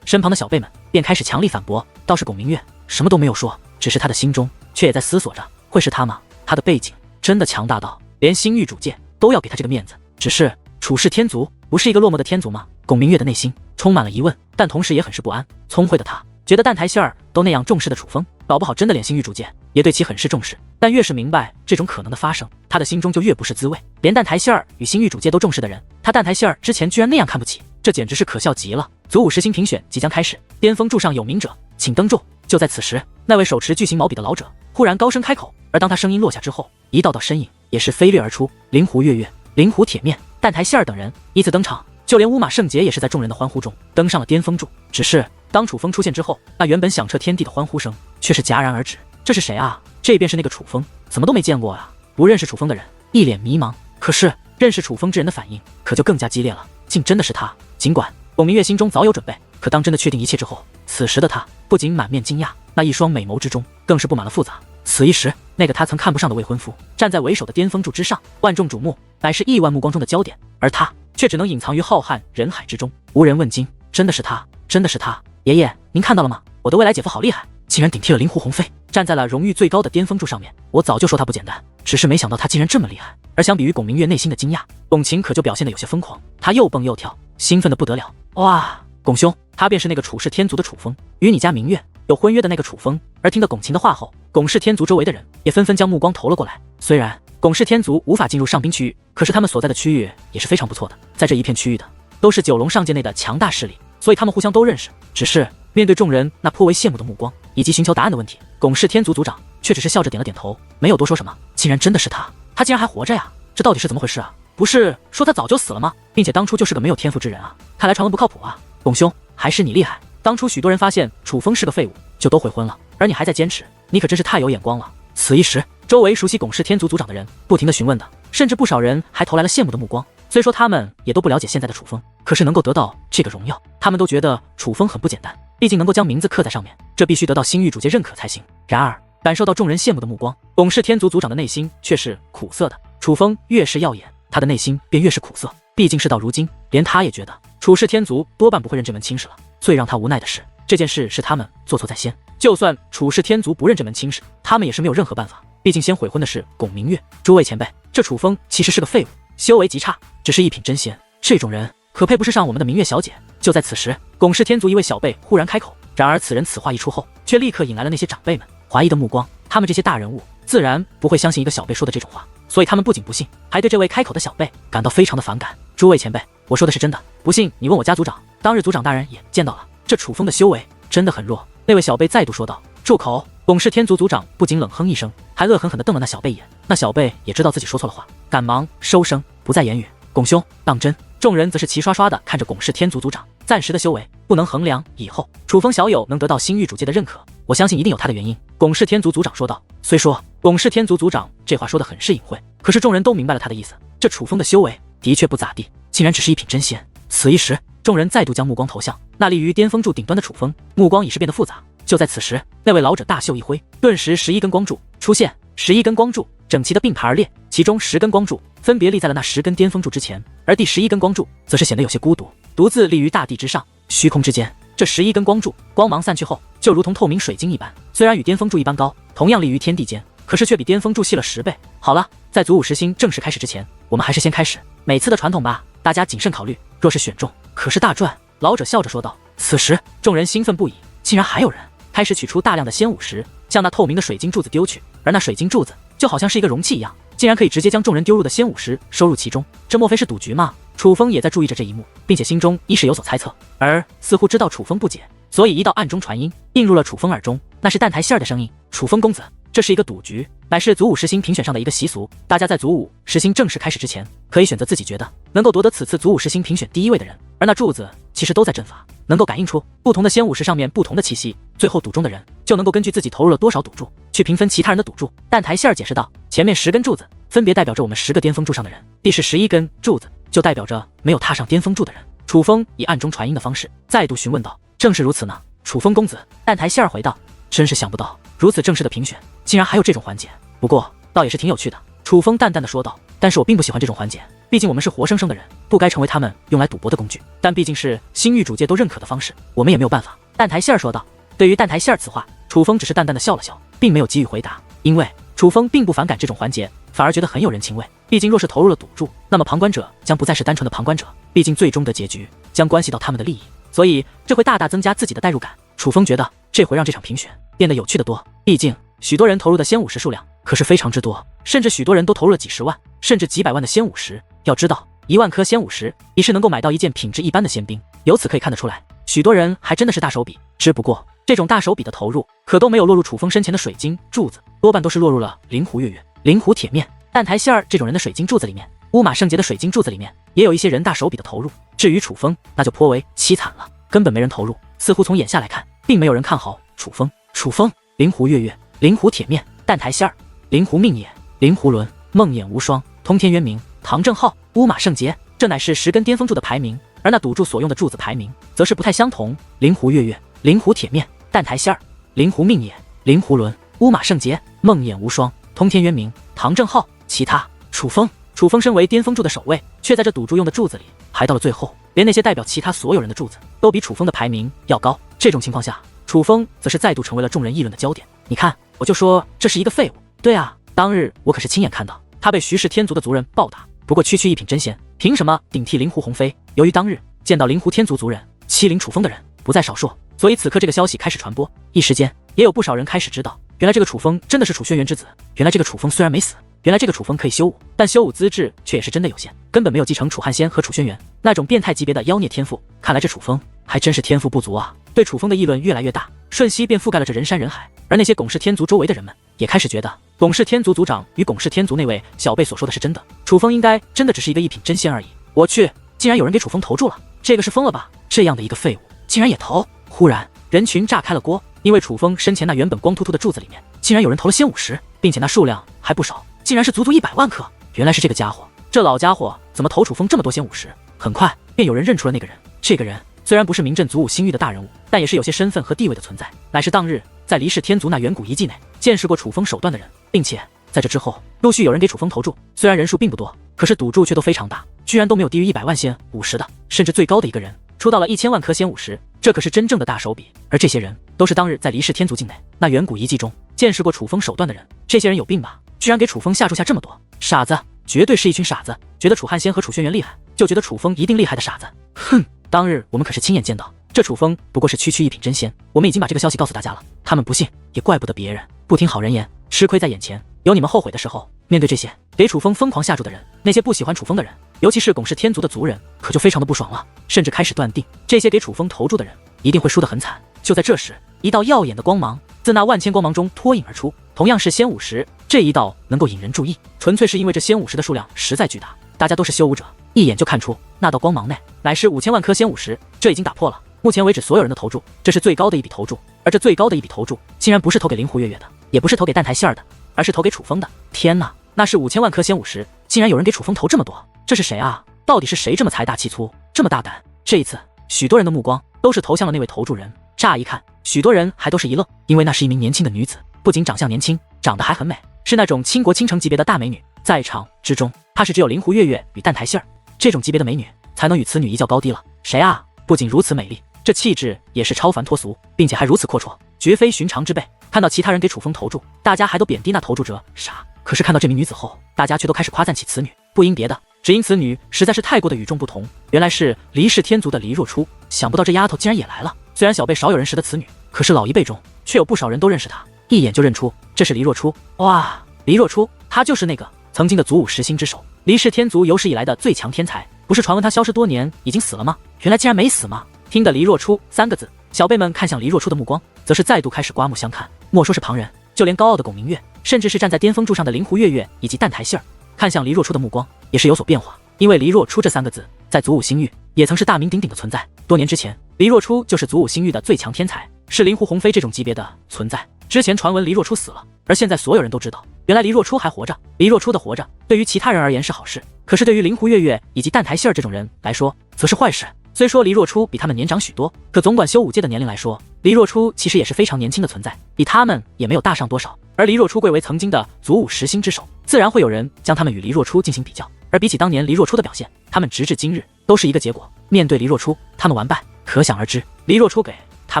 Speaker 1: 身旁的小辈们便开始强力反驳，倒是巩明月什么都没有说，只是他的心中却也在思索着，会是他吗？他的背景真的强大到连新域主界都要给他这个面子。只是楚氏天族不是一个落寞的天族吗？巩明月的内心充满了疑问，但同时也很是不安。聪慧的他觉得蛋台仙儿都那样重视的楚风，搞不好真的连新域主界也对其很是重视。但越是明白这种可能的发生，他的心中就越不是滋味。连蛋台仙儿与新域主界都重视的人，他蛋台仙儿之前居然那样看不起，这简直是可笑极了。族50星评选即将开始，巅峰柱上有名者请登柱。就在此时，那位手持巨型毛笔的老者忽然高声开口，而当他声音落下之后，一道道身影也是飞掠而出。灵狐月月、灵狐铁面、蛋台仙儿等人依次登场，就连乌马圣杰也是在众人的欢呼中登上了巅峰柱。只是当楚风出现之后，那原本响彻天地的欢呼声却是戛然而止。这是谁啊？这便是那个楚风，怎么都没见过啊！不认识楚风的人一脸迷茫，可是认识楚风之人的反应可就更加激烈了，竟真的是他。尽管巩明月心中早有准备，可当真的确定一切之后，此时的他不仅满面惊讶，那一双美眸之中更是布满了复杂。此一时，那个他曾看不上的未婚夫站在为首的巅峰柱之上，万众瞩目，乃是亿万目光中的焦点，而他却只能隐藏于浩瀚人海之中，无人问津。真的是他，真的是他！爷爷，您看到了吗？我的未来姐夫好厉害，竟然顶替了灵狐鸿飞，站在了荣誉最高的巅峰柱上面。我早就说他不简单，只是没想到他竟然这么厉害。而相比于巩明月内心的惊讶，巩晴可就表现得有些疯狂，他又蹦又跳，兴奋得不得了。哇，巩兄，他便是那个楚氏天族的楚风，与你家明月有婚约的那个楚风。而听到巩晴的话后，巩氏天族周围的人也纷纷将目光投了过来。虽然巩氏天族无法进入上宾区域，可是他们所在的区域也是非常不错的，在这一片区域的都是九龙上界内的强大势力，所以他们互相都认识。只是面对众人那颇为羡慕的目光以及寻求答案的问题，巩氏天族族长却只是笑着点了点头，没有多说什么。竟然真的是他，他竟然还活着呀！这到底是怎么回事啊？不是说他早就死了吗？并且当初就是个没有天赋之人啊！看来传闻不靠谱啊！巩兄，还是你厉害。当初许多人发现楚风是个废物，就都悔婚了，而你还在坚持，你可真是太有眼光了。此一时，周围熟悉巩氏天族族长的人不停地询问的，甚至不少人还投来了羡慕的目光。虽说他们也都不了解现在的楚风，可是能够得到这个荣耀，他们都觉得楚风很不简单，毕竟能够将名字刻在上面，这必须得到新域主界认可才行。然而感受到众人羡慕的目光，巩氏天族族长的内心却是苦涩的。楚风越是耀眼，他的内心便越是苦涩，毕竟事到如今，连他也觉得楚氏天族多半不会认这门亲事了。最让他无奈的是，这件事是他们做错在先，就算楚氏天族不认这门亲事，他们也是没有任何办法，毕竟先悔婚的是巩明月。诸位前辈，这楚风其实是个废物，修为极差，只是一品真仙，这种人可配不是上我们的明月小姐。就在此时，巩氏天族一位小辈忽然开口，然而此人此话一出后，却立刻引来了那些长辈们怀疑的目光。他们这些大人物自然不会相信一个小辈说的这种话，所以他们不仅不信，还对这位开口的小辈感到非常的反感。诸位前辈，我说的是真的，不信你问我家族长。当日族长大人也见到了，这楚风的修为真的很弱。那位小辈再度说道。住口！巩氏天族族长不仅冷哼一声，还恶狠狠地瞪了那小辈一眼。那小辈也知道自己说错了话，赶忙收声，不再言语。巩兄，当真？众人则是齐刷刷地看着巩氏天族族长，暂时的修为不能衡量以后楚风小友能得到新域主界的认可，我相信一定有他的原因。巩氏天族族长说道。虽说巩氏天族族长这话说得很是隐晦，可是众人都明白了他的意思。这楚风的修为的确不咋地，竟然只是一品真仙。此一时，众人再度将目光投向那立于巅峰柱顶端的楚风，目光已是变得复杂。就在此时，那位老者大袖一挥，顿时11根光柱出现。11根光柱整齐的并排而列，其中10根光柱分别立在了那10根巅峰柱之前，而第11根光柱则是显得有些孤独，独自立于大地之上。虚空之间，这11根光柱光芒散去后，就如同透明水晶一般，虽然与巅峰柱一般高，同样立于天地间，可是却比巅峰柱细了10倍。好了，在祖武十星正式开始之前，我们还是先开始每次的传统吧，大家谨慎考虑，若是选中，可是大赚。老者笑着说道。此时众人兴奋不已，竟然还有人开始取出大量的仙武石，向那透明的水晶柱子丢去，而那水晶柱子就好像是一个容器一样，竟然可以直接将众人丢入的仙武石收入其中。这莫非是赌局吗？楚风也在注意着这一幕，并且心中一时有所猜测，而似乎知道楚风不解，所以一道暗中传音映入了楚风耳中，那是蛋台希儿的声音。楚风公子，这是一个赌局，乃是祖武十星评选上的一个习俗，大家在祖武十星正式开始之前，可以选择自己觉得能够夺得此次祖武十星评选第1位的人，而那柱子其实都在阵法，能够感应出不同的仙武石上面不同的气息，最后赌中的人就能够根据自己投入了多少赌注去评分其他人的赌注。蛋台希儿解释道，前面10根柱子分别代表着我们10个巅峰柱上的人，第是11根柱子就代表着没有踏上巅峰柱的人。楚风以暗中传音的方式再度询问道。正是如此呢，楚风公子。蛋台希儿回道。真是想不到如此正式的评选竟然还有这种环节，不过倒也是挺有趣的。楚风淡淡的说道。但是我并不喜欢这种环节，毕竟我们是活生生的人，不该成为他们用来赌博的工具，但毕竟是新域主界都认可的方式，我们也没有办法。蛋台希儿说道。对于蛋台希儿此话，楚风只是淡淡的笑了笑，并没有给予回答，因为楚风并不反感这种环节，反而觉得很有人情味。毕竟若是投入了赌注，那么旁观者将不再是单纯的旁观者，毕竟最终的结局将关系到他们的利益，所以这会大大增加自己的代入感。楚风觉得这会让这场评选变得有趣的多，毕竟许多人投入的仙武石数量可是非常之多，甚至许多人都投入了几十万甚至几百万的仙武石。要知道1万颗仙武石已是能够买到一件品质一般的仙兵，由此可以看得出来，许多人还真的是大手笔。只不过这种大手笔的投入可都没有落入楚风身前的水晶柱子，多半都是落入了灵狐月月、灵狐铁面、蛋台希儿这种人的水晶柱子里面。乌马圣杰的水晶柱子里面也有一些人大手笔的投入，至于楚风那就颇为凄惨了，根本没人投入。似乎从眼下来看，并没有人看好楚风。楚风、灵狐月月、灵狐铁面、蛋台希儿、灵狐命也、灵狐轮、梦魇无双、通天渊明、唐正浩、乌马圣杰，这乃是10根巅峰柱的排名，而那赌注所用的柱子排名则是不太相同。灵狐月月、灵狐铁面、蛋台希儿、灵狐命也、灵狐轮、乌马圣杰、梦魇无双、通天渊明、唐正浩，其他楚风身为巅峰柱的首位，却在这赌注用的柱子里排到了最后，连那些代表其他所有人的柱子都比楚风的排名要高。这种情况下，楚风则是再度成为了众人议论的焦点。你看，我就说这是一个废物。对啊，当日我可是亲眼看到他被徐氏天族的族人暴打，不过区区一品真仙，凭什么顶替灵狐鸿飞？由于当日见到灵狐天族族人欺凌楚风的人不在少数，所以此刻这个消息开始传播，一时间也有不少人开始知道，原来这个楚风真的是楚轩辕之子。原来这个楚风虽然没死，原来这个楚风可以修武，但修武资质却也是真的有限，根本没有继承楚汉仙和楚轩辕那种变态级别的妖孽天赋。看来这楚风还真是天赋不足啊！对楚风的议论越来越大，瞬息便覆盖了这人山人海。而那些巩氏天族周围的人们也开始觉得，巩氏天族族长与巩氏天族那位小辈所说的是真的，楚风应该真的只是一个一品真仙而已。我去，竟然有人给楚风投注了，这个是疯了吧？这样的一个废物竟然也投！忽然人群炸开了锅，因为楚风身前那原本光秃秃的柱子里面竟然有人投了仙武石，并且那数量还不少，竟然是足足100万颗。原来是这个家伙，这老家伙怎么投楚风这么多仙武石？很快便有人认出了那个人。这个人虽然不是名震祖武星域的大人物，但也是有些身份和地位的存在，乃是当日在离世天族那远古遗迹内见识过楚风手段的人，并且在这之后陆续有人给楚风投注，虽然人数并不多，可是赌注却都非常大，居然都没有低于100万仙武石的，甚至最高的一个人出到了1000万颗仙武石，这可是真正的大手笔。而这些人都是当日在离世天族境内那远古遗迹中见识过楚风手段的人。这些人有病吧？居然给楚风下注下这么多，傻子，绝对是一群傻子，觉得楚汉仙和楚轩辕厉害，就觉得楚风一定厉害的傻子。哼，当日我们可是亲眼见到，这楚风不过是区区一品真仙，我们已经把这个消息告诉大家了，他们不信也怪不得别人，不听好人言，吃亏在眼前，有你们后悔的时候。面对这些给楚风疯狂下注的人，那些不喜欢楚风的人，尤其是巩氏天族的族人，可就非常的不爽了，甚至开始断定这些给楚风投注的人一定会输得很惨。就在这时，一道耀眼的光芒自那万千光芒中脱颖而出，同样是仙武石，这一道能够引人注意，纯粹是因为这仙武石的数量实在巨大，大家都是修武者，一眼就看出那道光芒内乃是5000万颗仙武石，这已经打破了目前为止所有人的投注，这是最高的一笔投注，而这最高的一笔投注竟然不是投给灵狐月月的，也不是投给蛋台希儿的，而是投给楚风的。天哪，那是5000万颗仙武石，竟然有人给楚风投这么多，这是谁啊？到底是谁这么财大气粗，这么大胆？这一次，许多人的目光都是投向了那位投注人。乍一看，许多人还都是一愣，因为那是一名年轻的女子，不仅长相年轻，长得还很美，是那种倾国倾城级别的大美女。在场之中，她是只有灵狐月月与蛋台希儿这种级别的美女才能与此女一较高低了。谁啊？不仅如此美丽，这气质也是超凡脱俗，并且还如此阔绰，绝非寻常之辈。看到其他人给楚风投注，大家还都贬低那投注者傻，可是看到这名女子后，大家却都开始夸赞起此女，不因别的，只因此女实在是太过的与众不同。原来是黎氏天族的黎若初，想不到这丫头竟然也来了。虽然小辈少有人识得此女，可是老一辈中却有不少人都认识她，一眼就认出这是黎若初。哇，黎若初，她就是那个曾经的祖武十星之首，黎氏天族有史以来的最强天才。不是传闻他消失多年已经死了吗？原来竟然没死吗？听得黎若初3个字，小辈们看向黎若初的目光则是再度开始刮目相看。莫说是旁人，就连高傲的巩明月，甚至是站在巅峰柱上的灵狐月月以及蛋台希儿，看向黎若初的目光也是有所变化。因为黎若初这3个字在祖武星域也曾是大名鼎鼎的存在，多年之前黎若初就是祖武星域的最强天才，是灵狐鸿飞这种级别的存在。之前传闻黎若初死了，而现在所有人都知道，原来黎若初还活着。黎若初的活着对于其他人而言是好事，可是对于灵狐月月以及蛋台希儿这种人来说则是坏事。虽说黎若初比他们年长许多，可总管修武界的年龄来说，黎若初其实也是非常年轻的存在，比他们也没有大上多少。而黎若初贵为曾经的祖武10星之首，自然会有人将他们与黎若初进行比较，而比起当年黎若初的表现，他们直至今日都是一个结果。面对黎若初，他们完败，可想而知黎若初给他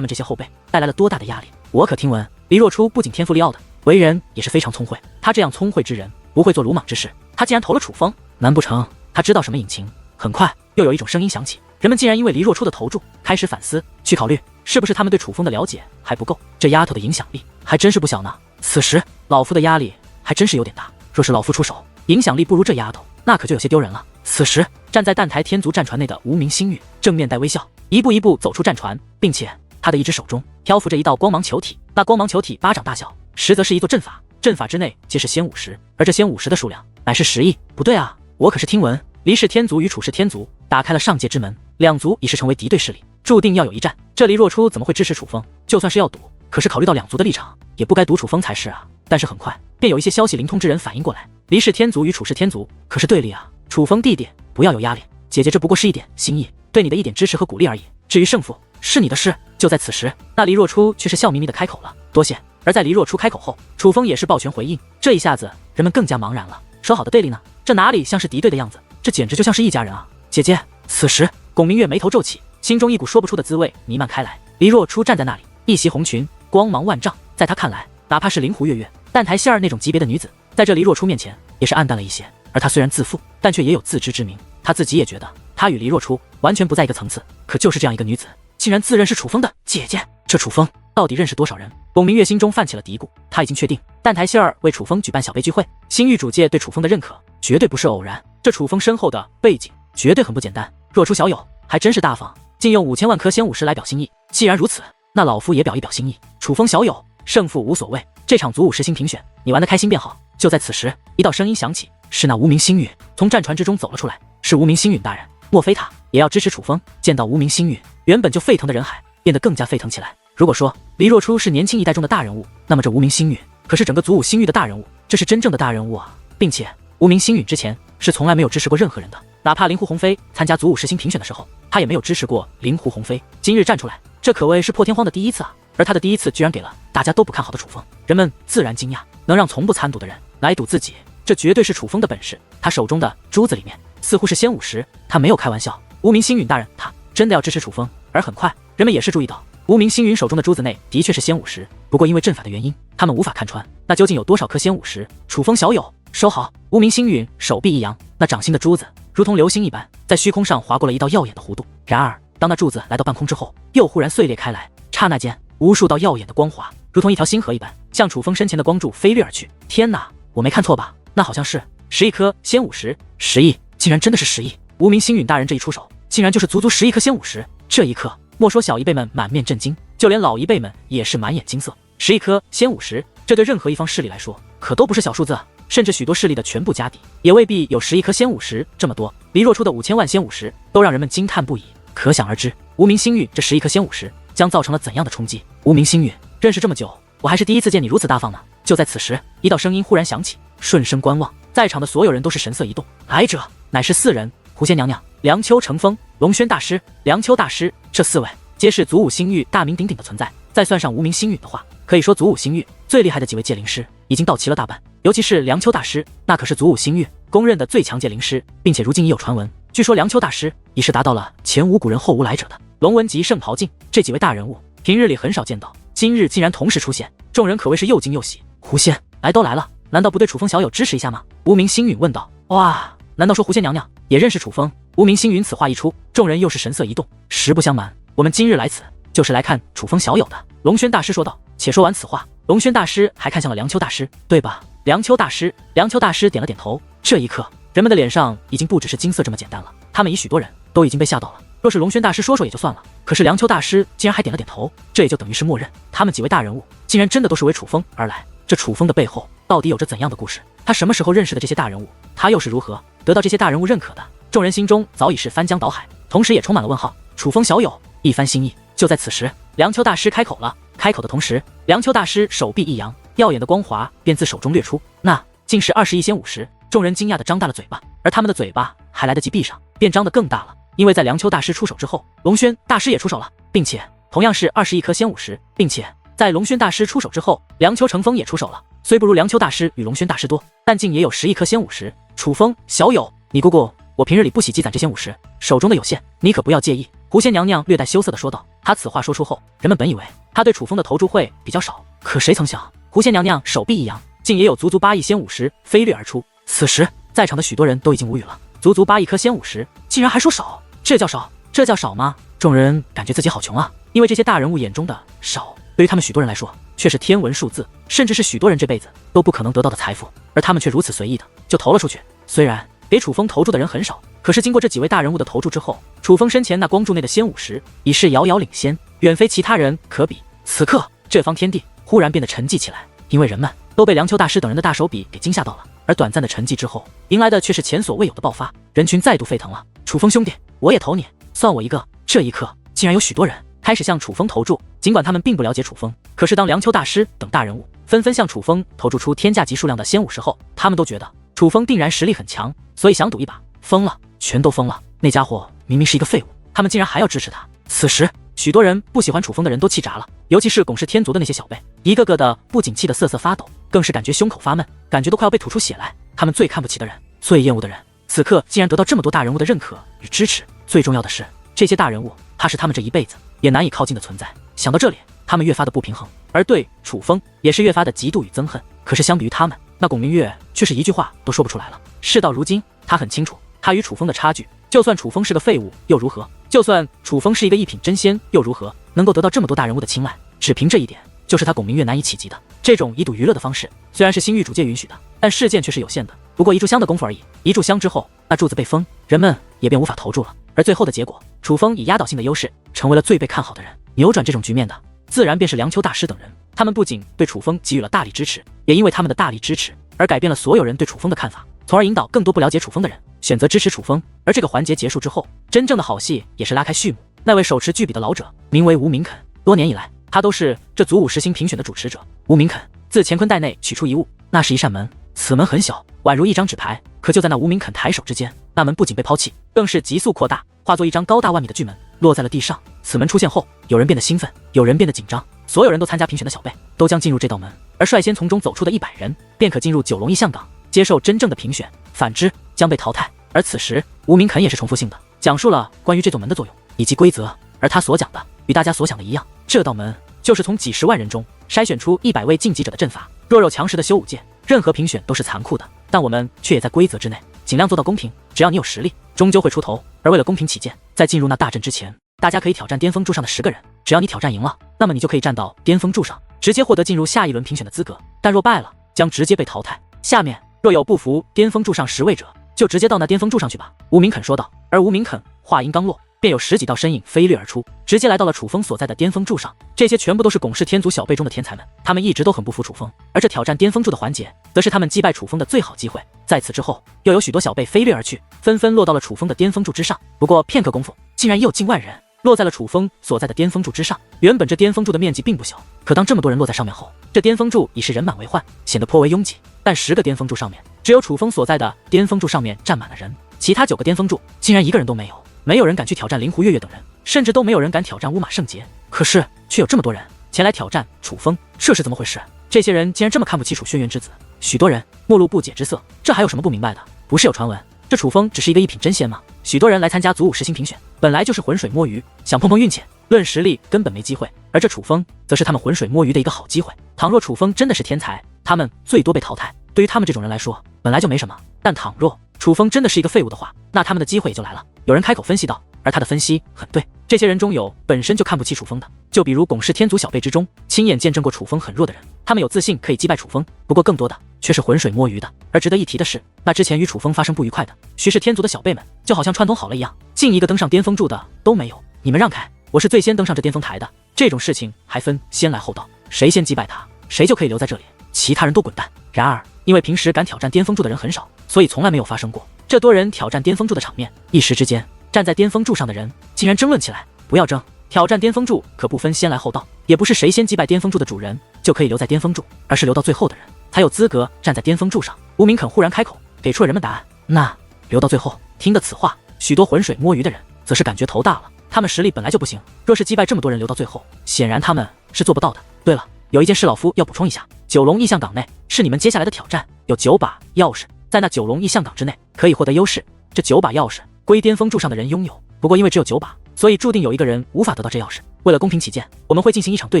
Speaker 1: 们这些后辈带来了多大的压力。我可听闻黎若初不仅天赋力傲的，为人也是非常聪慧，他这样聪慧之人不会做鲁莽之事，他竟然投了楚风，难不成他知道什么隐情？很快又有一种声音响起，人们竟然因为黎若初的投注开始反思，去考虑是不是他们对楚风的了解还不够，这丫头的影响力还真是不小呢。此时老夫的压力还真是有点大，若是老夫出手，影响力不如这丫头，那可就有些丢人了。此时站在蛋台天族战船内的无名星域正面带微笑，一步一步走出战船，并且他的一只手中漂浮着一道光芒球体，那光芒球体巴掌大小，实则是一座阵法，阵法之内皆是仙武石，而这仙武石的数量乃是10亿。不对啊，我可是听闻黎氏天族与楚氏天族打开了上界之门，两族已是成为敌对势力，注定要有一战。这黎若初怎么会支持楚风？就算是要赌，可是考虑到两族的立场，也不该赌楚风才是啊。但是很快便有一些消息灵通之人反应过来，黎氏天族与楚氏天族可是对立啊。楚风弟弟，不要有压力，姐姐这不过是一点心意，对你的一点支持和鼓励而已，至于胜负是你的事。就在此时，那黎若初却是笑眯眯的开口了，多谢。而在黎若初开口后，楚风也是抱拳回应，这一下子人们更加茫然了，说好的对立呢？这哪里像是敌对的样子，这简直就像是一家人啊。姐姐，此时巩明月眉头皱起，心中一股说不出的滋味弥漫开来。黎若初站在那里，一袭红裙，光芒万丈，在他看来，哪怕是灵狐月月、蛋台希儿那种级别的女子，在这黎若初面前也是暗淡了一些。而他虽然自负，但却也有自知之明，他自己也觉得他与黎若初完全不在一个层次。可就是这样一个女子，竟然自认是楚风的姐姐，这楚风到底认识多少人？巩明月心中泛起了嘀咕，他已经确定蛋台希儿为楚风举办小辈聚会，星域主界对楚风的认可绝对不是偶然，这楚风身后的背景绝对很不简单。若初小友还真是大方，竟用5000万颗仙武石来表心意。既然如此，那老夫也表一表心意。楚风小友，胜负无所谓，这场祖武10星评选，你玩得开心便好。就在此时，一道声音响起，是那无名星陨从战船之中走了出来，是无名星陨大人。莫非他也要支持楚风？见到无名星陨，原本就沸腾的人海变得更加沸腾起来。如果说黎若初是年轻一代中的大人物，那么这无名星陨可是整个祖武星域的大人物，这是真正的大人物啊！并且无名星陨之前是从来没有支持过任何人的，哪怕灵狐鸿飞参加祖武10星评选的时候，他也没有支持过灵狐鸿飞。今日站出来，这可谓是破天荒的第一次啊！而他的第一次居然给了大家都不看好的楚风，人们自然惊讶，能让从不参赌的人来赌自己，这绝对是楚风的本事。他手中的珠子里面似乎是仙武石，他没有开玩笑。无名星陨大人，他真的要支持楚风。而很快，人们也是注意到无名星陨手中的珠子内的确是仙武石，不过因为阵法的原因，他们无法看穿那究竟有多少颗仙武石。楚风小友，收好！无名星陨手臂一扬，那掌心的珠子如同流星一般，在虚空上划过了一道耀眼的弧度。然而，当那柱子来到半空之后，又忽然碎裂开来，刹那间，无数道耀眼的光华如同一条星河一般，向楚风身前的光柱飞掠而去。天哪，我没看错吧？那好像是10亿颗仙50，10亿，竟然真的是10亿！无名星陨大人这一出手，竟然就是足足10亿颗仙50。这一刻，莫说小一辈们满面震惊，就连老一辈们也是满眼金色。10亿颗仙50，这对任何一方势力来说，可都不是小数字啊！甚至许多势力的全部家底，也未必有10亿颗仙50这么多。离若出的5000万仙50，都让人们惊叹不已。可想而知，无名星陨这10亿颗仙50将造成了怎样的冲击？无名星陨，认识这么久，我还是第一次见你如此大方呢。就在此时，一道声音忽然响起，顺声观望，在场的所有人都是神色一动。来者乃是4人：狐仙娘娘、梁秋成风、龙轩大师、梁秋大师。这4位皆是祖武星域大名鼎鼎的存在，再算上无名星陨的话，可以说祖武星域最厉害的几位界灵师已经到齐了大半。尤其是梁秋大师，那可是祖武星域公认的最强界灵师，并且如今已有传闻，据说梁秋大师已是达到了前无古人后无来者的龙纹级圣袍境。这几位大人物平日里很少见到，今日竟然同时出现，众人可谓是又惊又喜。狐仙来都来了，难道不对楚风小友支持一下吗？无名星陨问道。哇，难道说狐仙娘娘也认识楚风？无名星陨此话一出，众人又是神色一动。实不相瞒，我们今日来此就是来看楚风小友的。龙轩大师说道。且说完此话，龙轩大师还看向了梁秋大师，对吧？梁秋大师点了点头。这一刻，人们的脸上已经不只是金色这么简单了，他们以许多人都已经被吓到了。若是龙轩大师说也就算了，可是梁秋大师竟然还点了点头，这也就等于是默认他们几位大人物竟然真的都是为楚风而来。这楚风的背后到底有着怎样的故事？他什么时候认识的这些大人物？他又是如何得到这些大人物认可的？众人心中早已是翻江倒海，同时也充满了问号。楚风小友一番心意。就在此时，梁秋大师开口了。开口的同时，梁秋大师手臂一扬，耀眼的光华便自手中掠出，那竟是20亿仙50。众人惊讶地张大了嘴巴，而他们的嘴巴还来得及闭上，便张得更大了。因为在梁秋大师出手之后，龙轩大师也出手了，并且同样是20亿颗仙50，并且在龙轩大师出手之后，梁秋成风也出手了。虽不如梁秋大师与龙轩大师多，但竟也有10亿颗仙50。楚风小友，你姑姑我平日里不喜积攒这仙50，手中的有限，你可不要介意。狐仙娘娘略带羞涩地说道。她此话说出后，人们本以为她对楚风的投注会比较少，可谁曾想，狐仙娘娘手臂一扬，竟也有足足8亿仙50飞掠而出。此时，在场的许多人都已经无语了，足足8亿颗仙50，竟然还说少，这叫少？这叫少吗？众人感觉自己好穷啊，因为这些大人物眼中的少，对于他们许多人来说却是天文数字，甚至是许多人这辈子都不可能得到的财富，而他们却如此随意的就投了出去。虽然给楚风投注的人很少，可是经过这几位大人物的投注之后，楚风身前那光柱内的仙50已是遥遥领先，远非其他人可比。此刻，这方天地忽然变得沉寂起来，因为人们都被梁秋大师等人的大手笔给惊吓到了。而短暂的沉寂之后，迎来的却是前所未有的爆发，人群再度沸腾了。楚风兄弟，我也投你，算我一个。这一刻，竟然有许多人开始向楚风投注，尽管他们并不了解楚风，可是当梁秋大师等大人物纷纷向楚风投注出天价级数量的仙50后，他们都觉得楚风定然实力很强，所以想赌一把。疯了，全都疯了！那家伙明明是一个废物，他们竟然还要支持他。此时，许多人不喜欢楚风的人都气炸了，尤其是拱视天族的那些小辈，一个个的不仅气得瑟瑟发抖，更是感觉胸口发闷，感觉都快要被吐出血来。他们最看不起的人，最厌恶的人，此刻竟然得到这么多大人物的认可与支持。最重要的是，这些大人物他是他们这一辈子也难以靠近的存在。想到这里，他们越发的不平衡，而对楚风也是越发的嫉妒与憎恨。可是相比于他们，那龚明月却是一句话都说不出来了。事到如今，他很清楚他与楚风的差距，就算楚风是个废物又如何？就算楚风是一个一品真仙又如何？能够得到这么多大人物的青睐，只凭这一点，就是他龚明月难以企及的。这种以赌娱乐的方式，虽然是新域主界允许的，但事件却是有限的，不过一炷香的功夫而已。一炷香之后，那柱子被封，人们也便无法投注了。而最后的结果，楚风以压倒性的优势，成为了最被看好的人。扭转这种局面的，自然便是梁秋大师等人。他们不仅对楚风给予了大力支持，也因为他们的大力支持而改变了所有人对楚风的看法，从而引导更多不了解楚风的人选择支持楚风。而这个环节结束之后，真正的好戏也是拉开序幕。那位手持巨笔的老者名为吴明肯，多年以来，他都是这祖武10星评选的主持者。吴明肯自乾坤袋内取出一物，那是一扇门，此门很小，宛如一张纸牌。可就在那吴明肯抬手之间，那门不仅被抛弃，更是急速扩大，化作一张高大万米的巨门，落在了地上。此门出现后，有人变得兴奋，有人变得紧张，所有人都参加评选的小辈都将进入这道门，而率先从中走出的100人便可进入九龙异象港，接受真正的评选，反之将被淘汰。而此时，吴明肯也是重复性的讲述了关于这座门的作用以及规则，而他所讲的与大家所想的一样，这道门就是从几十万人中筛选出100位晋级者的阵法。弱肉强食的修武界，任何评选都是残酷的，但我们却也在规则之内，尽量做到公平。只要你有实力，终究会出头。而为了公平起见，在进入那大阵之前，大家可以挑战巅峰柱上的10个人，只要你挑战赢了，那么你就可以站到巅峰柱上，直接获得进入下一轮评选的资格，但若败了，将直接被淘汰。下面若有不服巅峰柱上10位者，就直接到那巅峰柱上去吧。吴明肯说道。而吴明肯话音刚落，便有10几道身影飞掠而出，直接来到了楚风所在的巅峰柱上。这些全部都是巩氏天族小辈中的天才们，他们一直都很不服楚风，而这挑战巅峰柱的环节，则是他们击败楚风的最好机会。在此之后，又有许多小辈飞掠而去，纷纷落到了楚风的巅峰柱之上。不过片刻功夫，竟然也有近万人落在了楚风所在的巅峰柱之上。原本这巅峰柱的面积并不小，可当这么多人落在上面后，这巅峰柱已是人满为患，显得颇为拥挤。但10个巅峰柱上面，只有楚风所在的巅峰柱上面站满了人，其他9个巅峰柱竟然一个人都没有。没有人敢去挑战灵狐月月等人，甚至都没有人敢挑战乌马圣杰。可是却有这么多人前来挑战楚风，这是怎么回事？这些人竟然这么看不起楚轩辕之子，许多人目露不解之色。这还有什么不明白的？不是有传闻这楚风只是一个一品真仙吗？许多人来参加祖武实星评选，本来就是浑水摸鱼，想碰碰运气，论实力根本没机会。而这楚风则是他们浑水摸鱼的一个好机会。倘若楚风真的是天才，他们最多被淘汰，对于他们这种人来说本来就没什么。但倘若楚风真的是一个废物的话，那他们的机会也就来了。有人开口分析道，而他的分析很对。这些人中有本身就看不起楚风的，就比如巩氏天族小辈之中亲眼见证过楚风很弱的人，他们有自信可以击败楚风。不过更多的却是浑水摸鱼的。而值得一提的是，那之前与楚风发生不愉快的徐氏天族的小辈们，就好像串通好了一样，竟一个登上巅峰柱的都没有。你们让开，我是最先登上这巅峰台的。这种事情还分先来后到，谁先击败他，谁就可以留在这里，其他人都滚蛋。然而因为平时敢挑战巅峰柱的人很少，所以从来没有发生过这多人挑战巅峰柱的场面。一时之间，站在巅峰柱上的人竟然争论起来。不要争，挑战巅峰柱可不分先来后到，也不是谁先击败巅峰柱的主人就可以留在巅峰柱，而是留到最后的人才有资格站在巅峰柱上。吴明肯忽然开口，给出了人们答案。那留到最后。听得此话，许多浑水摸鱼的人则是感觉头大了。他们实力本来就不行，若是击败这么多人留到最后，显然他们是做不到的。对了，有一件事老夫要补充一下，九龙异象港内是你们接下来的挑战，有9把钥匙，在那九龙异象港之内可以获得优势。这9把钥匙归巅峰柱上的人拥有，不过因为只有9把，所以注定有一个人无法得到这钥匙。为了公平起见，我们会进行一场对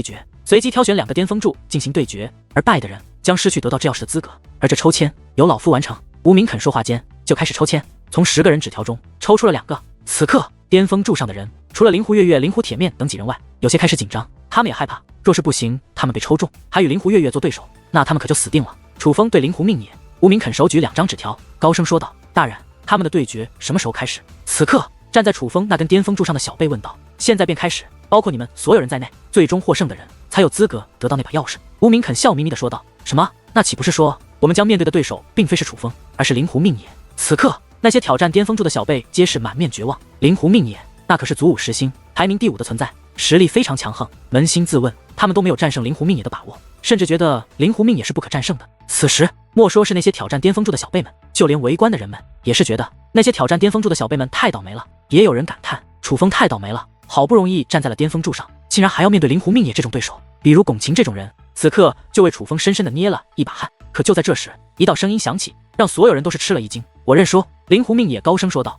Speaker 1: 决，随机挑选2个巅峰柱进行对决，而败的人将失去得到这钥匙的资格。而这抽签由老夫完成。吴明肯说话间就开始抽签，从10个人纸条中抽出了2个。此刻巅峰柱上的人除了灵狐月月、灵狐铁面等几人外，有些开始紧张，他们也害怕，若是不行，他们被抽中，还与灵狐月月做对手，那他们可就死定了。楚风对灵狐命也。吴明肯手举2张纸条，高声说道：“大人，他们的对决什么时候开始？”此刻站在楚风那根巅峰柱上的小辈问道：“现在便开始，包括你们所有人在内，最终获胜的人才有资格得到那把钥匙。”吴明肯笑眯眯地说道：“什么？那岂不是说我们将面对的对手并非是楚风，而是灵狐命也？”此刻那些挑战巅峰柱的小辈皆是满面绝望。灵狐命也那可是祖武十星排名第5的存在，实力非常强横。扪心自问，他们都没有战胜灵狐命也的把握，甚至觉得灵狐命也是不可战胜的。此时莫说是那些挑战巅峰柱的小辈们，就连围观的人们也是觉得那些挑战巅峰柱的小辈们太倒霉了。也有人感叹楚风太倒霉了，好不容易站在了巅峰柱上，竟然还要面对灵狐命也这种对手。比如龚晴这种人，此刻就为楚风深深的捏了一把汗。可就在这时，一道声音响起，让所有人都是吃了一惊。我认输。灵狐命也高声说道。